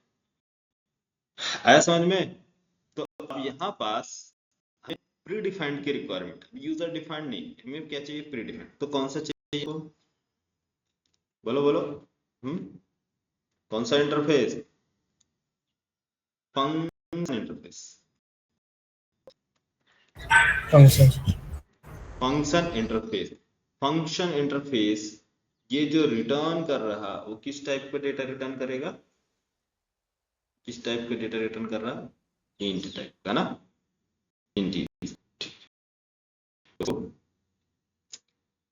आया समझ में? तो अब यहाँ पास हमें प्री डिफाइंड की रिक्वायरमेंट, यूजर डिफाइंड नहीं, हमें क्या चाहिए? Pre defined. तो कौन सा चाहिए वो? बोलो बोलो। कौन सा interface? Function interface. Function function interface. Function interface ये जो रिटर्न कर रहा, वो किस टाइप का डेटा रिटर्न करेगा? किस टाइप का डेटा रिटर्न कर रहा? इंट टाइप का ना, इंट। तो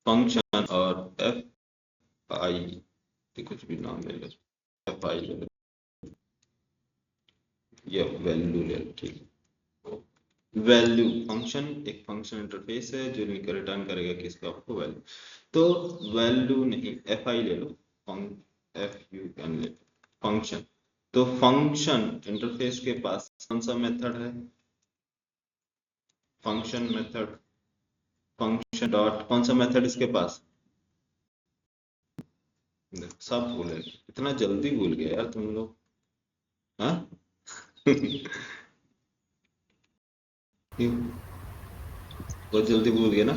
फंक्शन और एफ आई, कुछ भी नाम ले लो, एफ आई ले लो या वैल्यू ले लो, ठीक है। वैल्यू फंक्शन एक फंक्शन इंटरफेस है जो रिटर्न करेगा किसका? आपको वैल्यू। तो वैल्यू नहीं, एफ आई ले लो, एफ यू एन ले लो, फंक्शन। तो फंक्शन इंटरफेस के पास कौन सा मेथड है? फंक्शन मेथड, फंक्शन डॉट कौन सा मेथड इसके पास? सब भूले, इतना जल्दी भूल गए यार तुम लोग। हाँ क्यों? बहुत जल्दी भूल गए ना।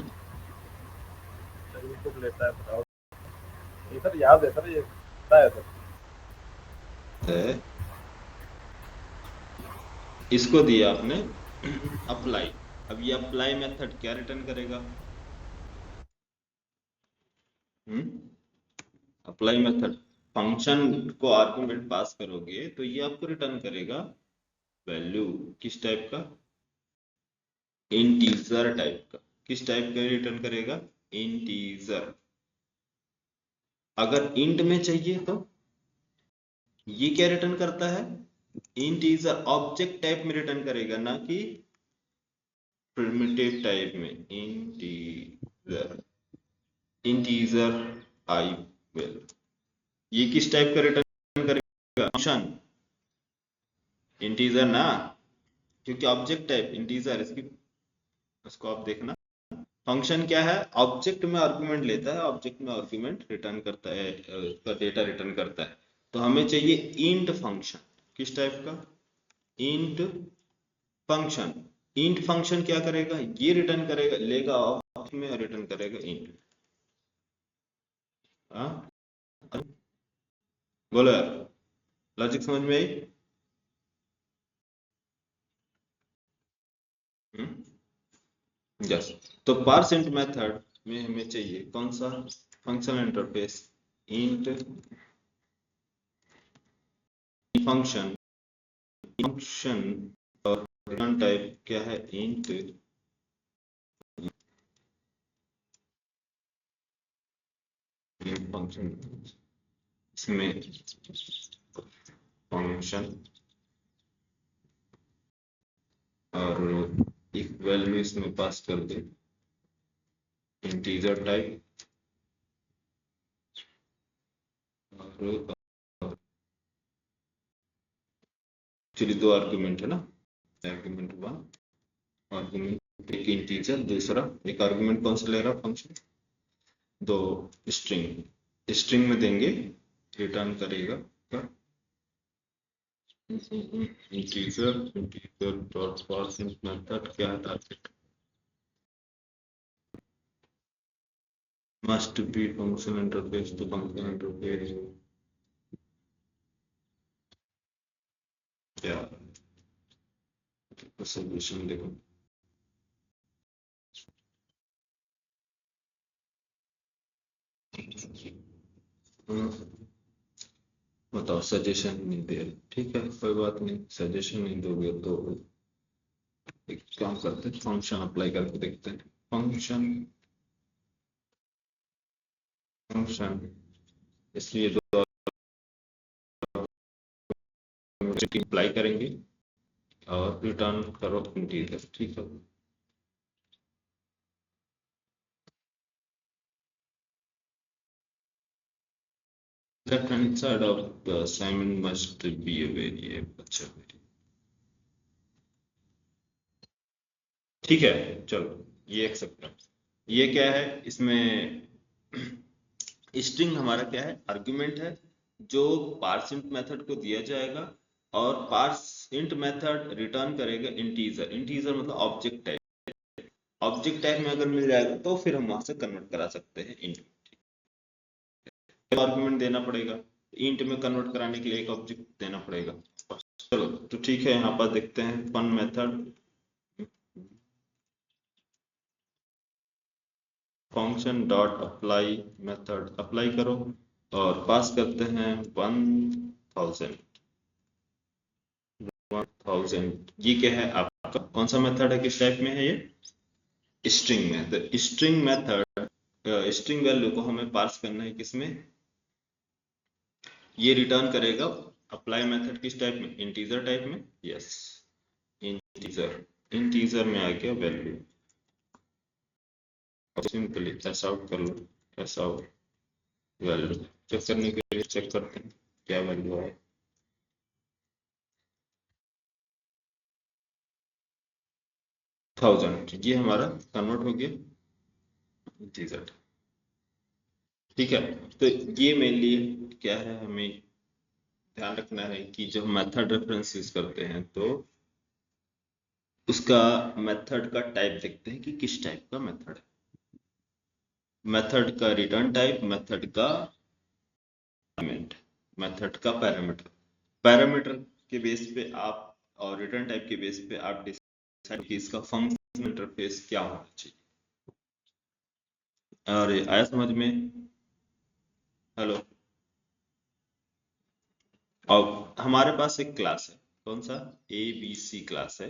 यूट्यूब लेता है, बताओ। ये सर याद है सर, ये पता है सर। है, इसको दिया आपने अप्लाई। अब ये अप्लाई मेथड क्या रिटर्न करेगा? अप्लाई मेथड फंक्शन को आर्गुमेंट पास करोगे तो ये आपको रिटर्न करेगा वैल्यू। किस टाइप का? इंटीजर टाइप का। किस टाइप का रिटर्न करेगा? इंटीजर। अगर इंट में चाहिए तो ये क्या रिटर्न करता है? इंटीजर ऑब्जेक्ट टाइप में रिटर्न करेगा, ना कि प्रिमिटिव टाइप में। Integer, integer I value. ये किस टाइप का रिटर्न करेगा? फंक्शन इंटीजर ना, क्योंकि ऑब्जेक्ट टाइप इंटीजर, इसकी उसको आप देखना। फंक्शन क्या है? ऑब्जेक्ट में आर्गुमेंट लेता है, ऑब्जेक्ट में आर्गुमेंट रिटर्न करता है, उसका डेटा रिटर्न करता है। तो हमें चाहिए इंट फंक्शन। किस टाइप का? Int function. इंट फंक्शन क्या करेगा? ये रिटर्न करेगा, लेगा ऑब्जेक्ट में रिटर्न करेगा इंट। बोलो यार, लॉजिक समझ में आई? यस। तो पार्स इंट मेथड में हमें चाहिए कौन सा functional interface, int function, function और रिटर्न टाइप क्या है, इंट फंक्शन, इसमें फंक्शन और एक वैल्यू इसमें पास कर दे, इंटीजर टाइप और एक्चुअली दो आर्गुमेंट है ना, आर्गुमेंट 1, आर्गुमेंट एक इंटीजर, दूसरा एक आर्गुमेंट कौन सा ले रहा फंक्शन, दो स्ट्रिंग, स्ट्रिंग में देंगे रिटर्न करेगा integer, integer dot parsing method क्या है, target must be function interface, तो फंक्शन इंटरफेस क्या सॉल्यूशन देखो, बताओ सजेशन नहीं दे रहे, ठीक है कोई बात नहीं, सजेशन नहीं दोगे तो एक काम करते हैं, फंक्शन अप्लाई करके देखते हैं, फंक्शन फंक्शन इसलिए दो अप्लाई करेंगे और रिटर्न करो इंटीजर, ठीक है। Left hand side of the assignment must be a variable, अच्छा ठीक है, चलो ये एक्सेप्ट कर, ये क्या है इसमें स्ट्रिंग हमारा क्या है, आर्गुमेंट है जो पार्स इंट मेथड को दिया जाएगा और पार्स इंट मेथड रिटर्न करेगा इंटीजर, इंटीजर मतलब ऑब्जेक्ट टाइप, ऑब्जेक्ट टाइप में अगर मिल जाएगा तो फिर हम वहां से कन्वर्ट करा सकते हैं इंट, आर्गुमेंट देना पड़ेगा, इंट में कन्वर्ट कराने के लिए एक ऑब्जेक्ट देना पड़ेगा। चलो तो ठीक है, यहाँ पर देखते हैं fun method, function dot apply method apply करो और पास करते हैं 1000, ये क्या है आपका कौन सा मेथड है, किस टाइप में है ये, स्ट्रिंग में, तो स्ट्रिंग मेथड स्ट्रिंग वैल्यू को हमें पार्स करना है किसमें, ये रिटर्न करेगा अप्लाई मेथड किस टाइप में, इंटीजर टाइप में, यस इंटीजर, इंटीजर में आ गया वैल्यू, सिंपली ऐसा आउट कर लो, ऐसा आउट वैल्यू चेक करने के लिए चेक करते हैं क्या वैल्यू है, थाउजेंड, ये हमारा कन्वर्ट हो गया इंटीजर, ठीक है। तो ये मेनली क्या है, हमें ध्यान रखना है कि जब मेथड रेफरेंस यूज करते हैं तो उसका मेथड का टाइप देखते हैं कि किस टाइप का मेथड है, मेथड का रिटर्न टाइप, मेथड का मेथड का पैरामीटर, पैरामीटर के बेस पे आप और रिटर्न टाइप के बेस पे आप डिसाइड कि इसका फंक्शन इंटरफेस क्या होना चाहिए, और ये आया समझ में, हेलो। अब हमारे पास एक क्लास है, कौन सा, ABC क्लास है,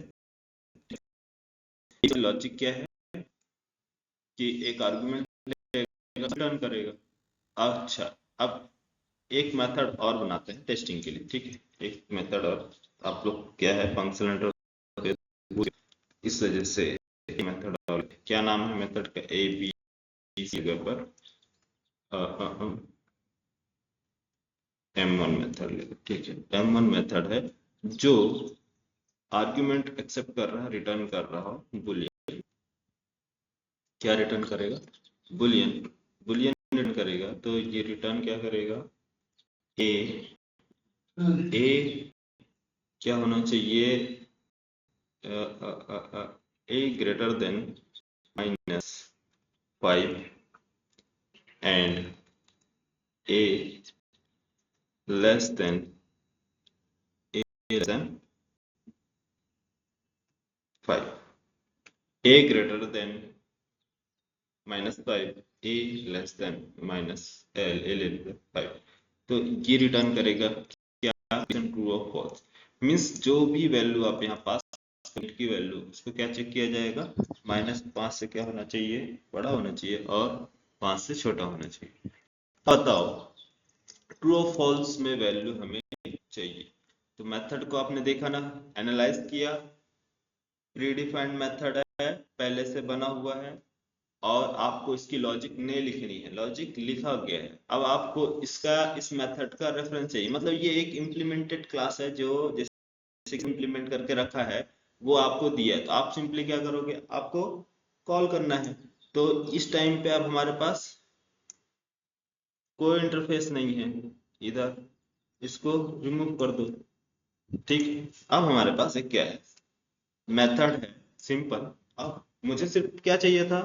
लॉजिक क्या है कि एक आर्गुमेंट रिटर्न करेगा, अच्छा अब एक मेथड और बनाते हैं टेस्टिंग के लिए, ठीक है, एक मेथड और, आप लोग क्या है फंक्शनल इंटरफेस, इस वजह से मेथड और क्या नाम है मेथड का, ABC जगह पर M1 मेथड ले, ठीक है, M1 मेथड है जो आर्गुमेंट एक्सेप्ट कर रहा है, रिटर्न कर रहा हो बुलियन, क्या रिटर्न करेगा, बुलियन, बुलियन रिटर्न करेगा, तो ये रिटर्न क्या करेगा, ए क्या होना चाहिए, a greater than -5 and a less than a less than 5, a greater than -5, a less than a less than 5। तो ये रिटर्न करेगा क्या, ट्रू और फॉल्स। मीन्स जो भी वैल्यू आप यहाँ पास की वैल्यू, उसको क्या चेक किया जाएगा, -5 से क्या होना चाहिए, बड़ा होना चाहिए, और 5 से छोटा होना चाहिए। बताओ ट्रू और फॉल्स में वैल्यू हमें चाहिए। तो मेथड को आपने देखा ना, एनालाइज किया, प्रीडिफाइंड मेथड है, पहले से बना हुआ है, और आपको इसकी लॉजिक नहीं लिखनी है, लॉजिक लिखा गया है। अब आपको इसका, इस मेथड का रेफरेंस चाहिए, मतलब ये एक इम्प्लीमेंटेड क्लास है जो जैसे इम्प्लीमेंट करके रखा है, वो आपको दिया है। तो आप सिंपली क्या करोगे, आपको कॉल करना है। तो इस टाइम पे अब हमारे पास कोई इंटरफेस नहीं है इधर, इसको रिमूव कर दो। ठीक, अब हमारे पास एक क्या है, मेथड है सिंपल। अब मुझे सिर्फ क्या चाहिए था,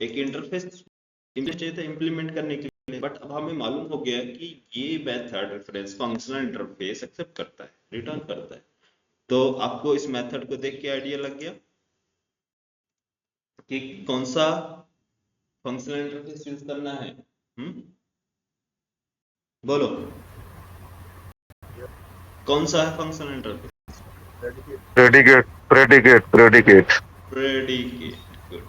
एक इंटरफेस चाहिए था इम्प्लीमेंट करने के लिए। बट अब हमें मालूम हो गया कि ये method reference functional interface accept करता है, रिटर्न करता है। तो आपको इस मेथड को देख के आइडिया लग गया कि कौन सा फंक्शनल इंटरफेस यूज करना है। बोलो कौन सा है functional interface. predicate, predicate, good.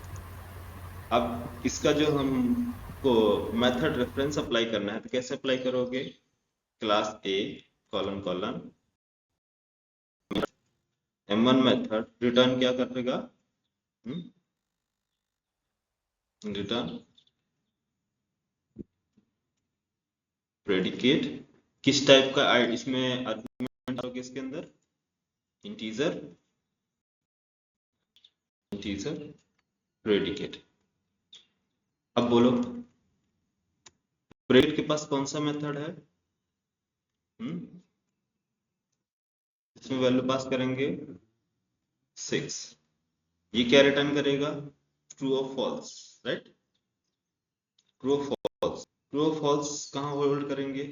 अब इसका जो हमको मेथड रेफरेंस अप्लाई करना है, तो कैसे अप्लाई करोगे, क्लास ए colon colon m1 method return क्या करेगा, रिटर्न प्रेडिकेट। किस टाइप का इसमें आर्गुमेंट होगा, इसके अंदर इंटीजर, इंटीजर प्रेडिकेट। अब बोलो प्रेडिकेट के पास कौन सा मेथड है, इसमें वैल्यू पास करेंगे 6। ये क्या रिटर्न करेगा, ट्रू और फॉल्स, राइट, ट्रू और फॉल्स। ट्रू और फॉल्स कहाँ होल्ड करेंगे,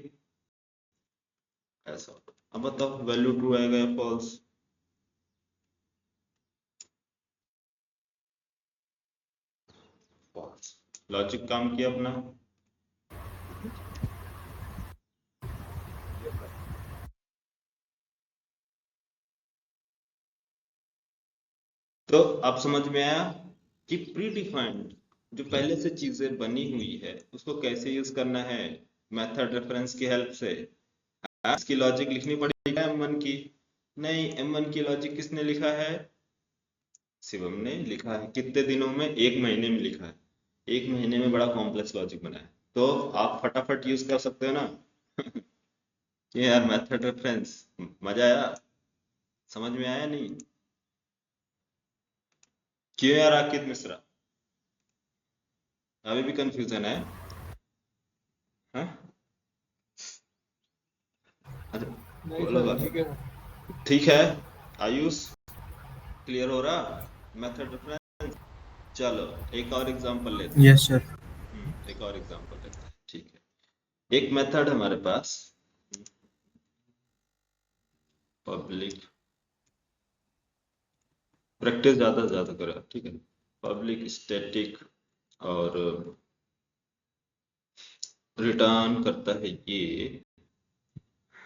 ऐसा। अब बताओ वैल्यू ट्रू आएगा या फॉल्स, फॉल्स। लॉजिक काम किया अपना। तो आप समझ में आया कि प्री डिफाइंड जो पहले से चीजें बनी हुई है, उसको कैसे यूज करना है, मेथड रेफरेंस की हेल्प से। इसकी लॉजिक लिखनी पड़ेगी M1 की, नहीं M1 की लॉजिक किसने लिखा है, शिवम ने लिखा है। कितने दिनों में, 1 महीने में लिखा है। 1 महीने में बड़ा कॉम्प्लेक्स लॉजिक बना है। तो आप फटाफट यूज कर सकते हो ना। ये यार मेथड रेफरेंस, मजा आया, समझ में आया नहीं, क्यों यार आकिब मिश्रा, अभी भी कंफ्यूजन है, हाँ? अच्छा नहीं बोलो सर, बस। ठीक है। ठीक है आयुष, क्लियर हो रहा मेथड रेफरेंस। चलो एक और एग्जांपल लेते हैं। Yes sir. एक और एग्जांपल लेते हैं, ठीक है। एक मेथड हमारे पास पब्लिक, प्रैक्टिस ज्यादा से ज्यादा करो, ठीक है। पब्लिक स्टैटिक और रिटर्न करता है ये,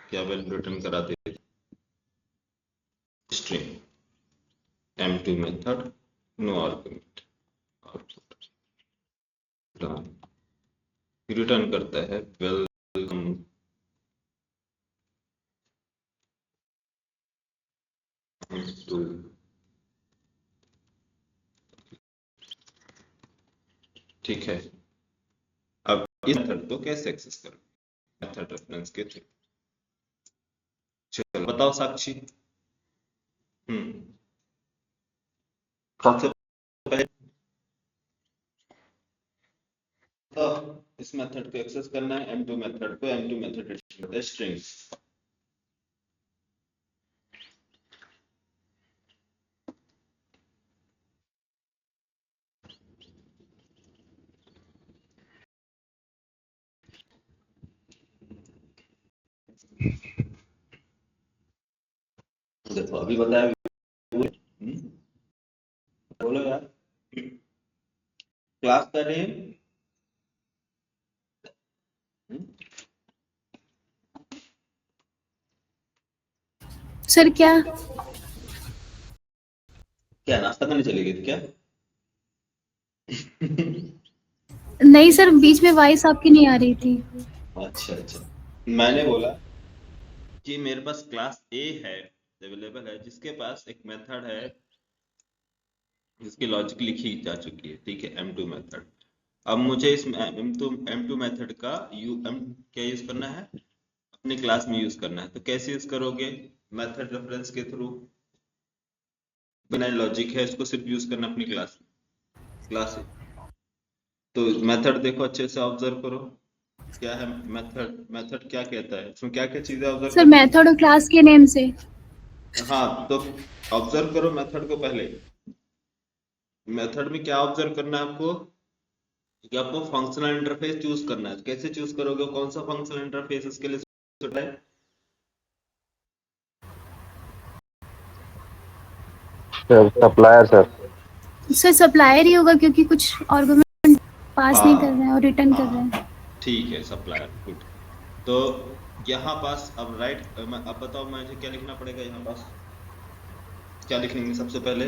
क्या वैल्यू रिटर्न कराते हैं, string, m2 method, no argument, output return करता है वेलकम टू। ठीक है, अब इस मेथड को कैसे एक्सेस करो, मेथड रेफरेंस के थ्रू। चलो बताओ साक्षी। सबसे पहले तो इस मेथड को एक्सेस करना है, m2 मेथड को, m2 मेथड रिटर्न करता है स्ट्रिंग्स। देखो अभी बताया। बोलो यार, क्लास का नेम। सर क्या? क्या नाश्ता करने चली गई थी क्या? नहीं सर, बीच में वॉइस आपकी नहीं आ रही थी। अच्छा अच्छा, मैंने बोला कि मेरे पास क्लास ए है, अवेलेबल है, जिसके पास एक मेथड है जिसकी लॉजिक लिखी जा चुकी है, ठीक है, M2 मेथड। अब मुझे इस M2 मेथड का क्या यूज करना है, अपनी क्लास में यूज करना है। तो कैसे यूज करोगे? मेथड रेफरेंस के थ्रू। बिना लॉजिक है, इसको सिर्फ यूज करना अपनी क्लास है। तो मेथड देखो, अच्छे से ऑब्जर्व करो क्या है मेथड क्या कहता है, इसमें क्या क्या चीजें ऑब्जर्व सर करनी मेथड और क्लास के नेम से। है। हाँ, तो ऑब्जर्व करो मेथड को पहले। मेथड में क्या ऑब्जर्व करना है आपको, कि आपको फंक्शनल इंटरफेस चूज करना है। कैसे चूज करोगे, कौन सा फंक्शनल इंटरफेस इसके लिए सूट है? Supplier sir. सर सप्लायर ही होगा, क्योंकि कुछ आर्गुमेंट पास नहीं कर रहे हैं और रिटर्न कर रहे हाँ हैं। ठीक है, सप्लायर, गुड। तो यहाँ पास अब अब बताओ मुझे क्या लिखना पड़ेगा यहाँ पास। क्या लिखेंगे सबसे पहले?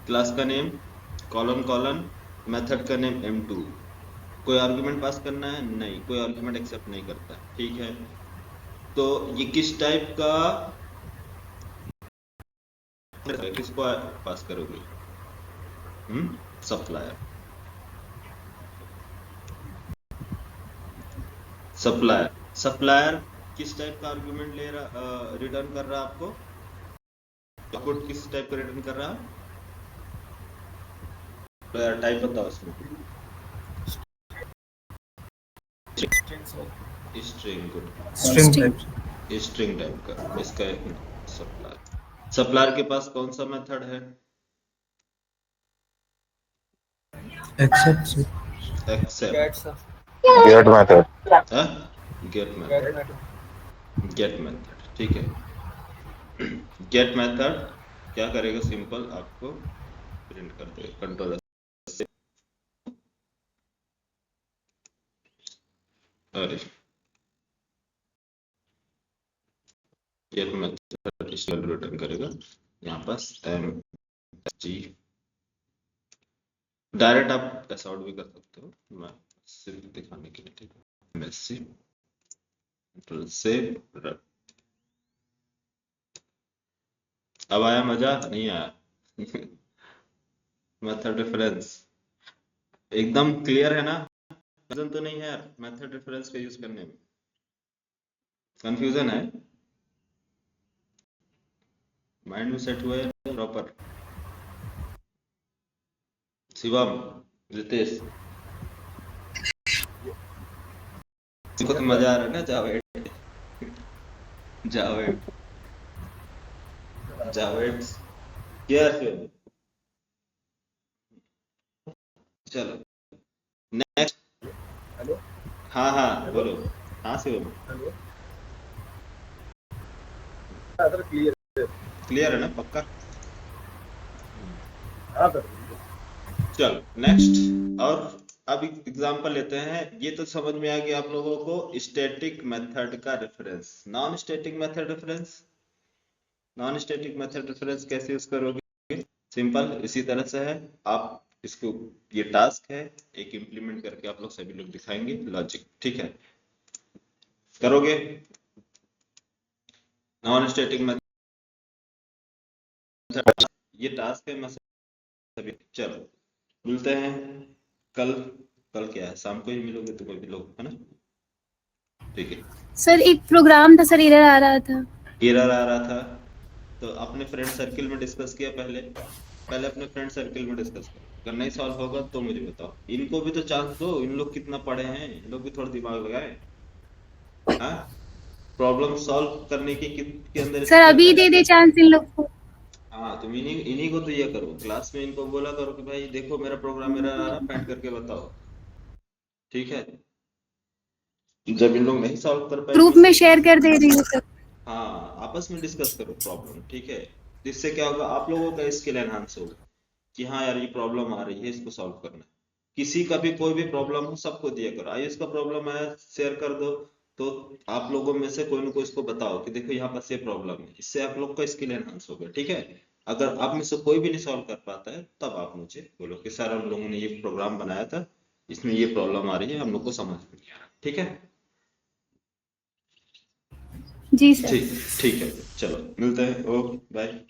क्लास का नेम कॉलन कॉलन, मेथड का नेम M2। कोई आर्गुमेंट पास करना है? नहीं, कोई आर्गुमेंट एक्सेप्ट नहीं करता, ठीक है। तो ये किस टाइप का, किसको पास करोगे? सप्लायर। सप्लायर किस टाइप का आर्गुमेंट ले रहा, रिटर्न कर रहा आपको? आउटपुट किस टाइप का रिटर्न कर रहा? तो यार टाइप बताओ इसमें। String, good. स्ट्रिंग टाइप का इसका सप्लायर के पास कौन सा मेथड है? Accept accept. Get method. Get method, ठीक है। गेट मेथड क्या करेगा? सिंपल आपको प्रिंट कर देगा, कंट्रोल से। अरे गेट मेथड स्टाइल रिटर्न करेगा यहाँ पास MSG। डायरेक्ट आप ऐसा आउट भी कर सकते हो, मैं सिर्फ दिखाने के लिए, ठीक है। MSG कंट्रोल से रन। अब आया मजा? नहीं आया? मेथड रेफरेंस एकदम क्लियर है ना? कंफ्यूजन तो नहीं है यार मेथड रेफरेंस का यूज करने में? कंफ्यूजन है? माइंड में सेट हुआ है प्रॉपर? शिवम, रितेश, तुमको तो मजा आ रहा है ना? जावेद क्या शिवम? चलो नेक्स्ट। हेलो हाँ हाँ बोलो। हाँ शिवम, हेलो। हाँ सर, क्लियर। क्लियर है ना? पक्का? हाँ सर। चलो नेक्स्ट। और अब एग्जांपल लेते हैं। ये तो समझ में आ गया आप लोगों को स्टैटिक मेथड का reference. Non static method reference, non static method reference कैसे यूज करोगे? सिंपल इसी तरह से है। आप इसको, ये टास्क है, एक इम्प्लीमेंट करके आप लोग सभी लोग दिखाएंगे लॉजिक, ठीक है? करोगे नॉन स्टैटिक मेथड, ये टास्क है। मैं सभी, चलो मिलते हैं कल। कल क्या है, शाम को ही मिलोगे तो भी लोग, है ना? ठीक है। सर एक प्रोग्राम था सर, एरर आ रहा था। एरर आ रहा था तो अपने फ्रेंड सर्किल में डिस्कस किया पहले अपने फ्रेंड सर्किल में डिस्कस करो। अगर नहीं सॉल्व होगा तो मुझे बताओ। इनको भी तो चांस दो, इन लोग कितना पढ़े हैं, इन लोग भी थोड़ा दिमाग लगाए। हाँ, प्रॉब्लम सॉल्व करने के अंदर सर स्किल अभी है। दे दे चांस इन लोग को। हाँ, तुम इन्हीं को तो ये करो, क्लास में इनको बोला करो कि भाई देखो मेरा प्रोग्राम एरर आ रहा, फाइंड करके बताओ, ठीक है? जब इन लोग नहीं सॉल्व कर ग्रुप पाएंगे, में शेयर कर दे रही हूँ सर। हाँ आपस में डिस्कस करो प्रॉब्लम, ठीक है? जिससे क्या होगा, आप लोगों का स्किल एनहांस होगा कि हाँ यार ये प्रॉब्लम आ रही है, इसको सॉल्व करना है। किसी का भी कोई भी प्रॉब्लम हो सबको दिया करो। आयुष का प्रॉब्लम आया शेयर कर दो, तो आप लोगों में से कोई ना कोई इसको बताओ कि देखो यहाँ पर ये प्रॉब्लम है, इससे आप लोग का स्किल एनहांस होगा, ठीक है। अगर आप में से कोई भी नहीं सॉल्व कर पाता है तब आप मुझे बोलो कि सर हम लोगों ने ये प्रोग्राम बनाया था, इसमें ये प्रॉब्लम आ रही है, हम लोग को समझ में नहीं आ रहा, ठीक है। जी सर। ठीक ठीक है, चलो मिलते हैं, ओके बाय।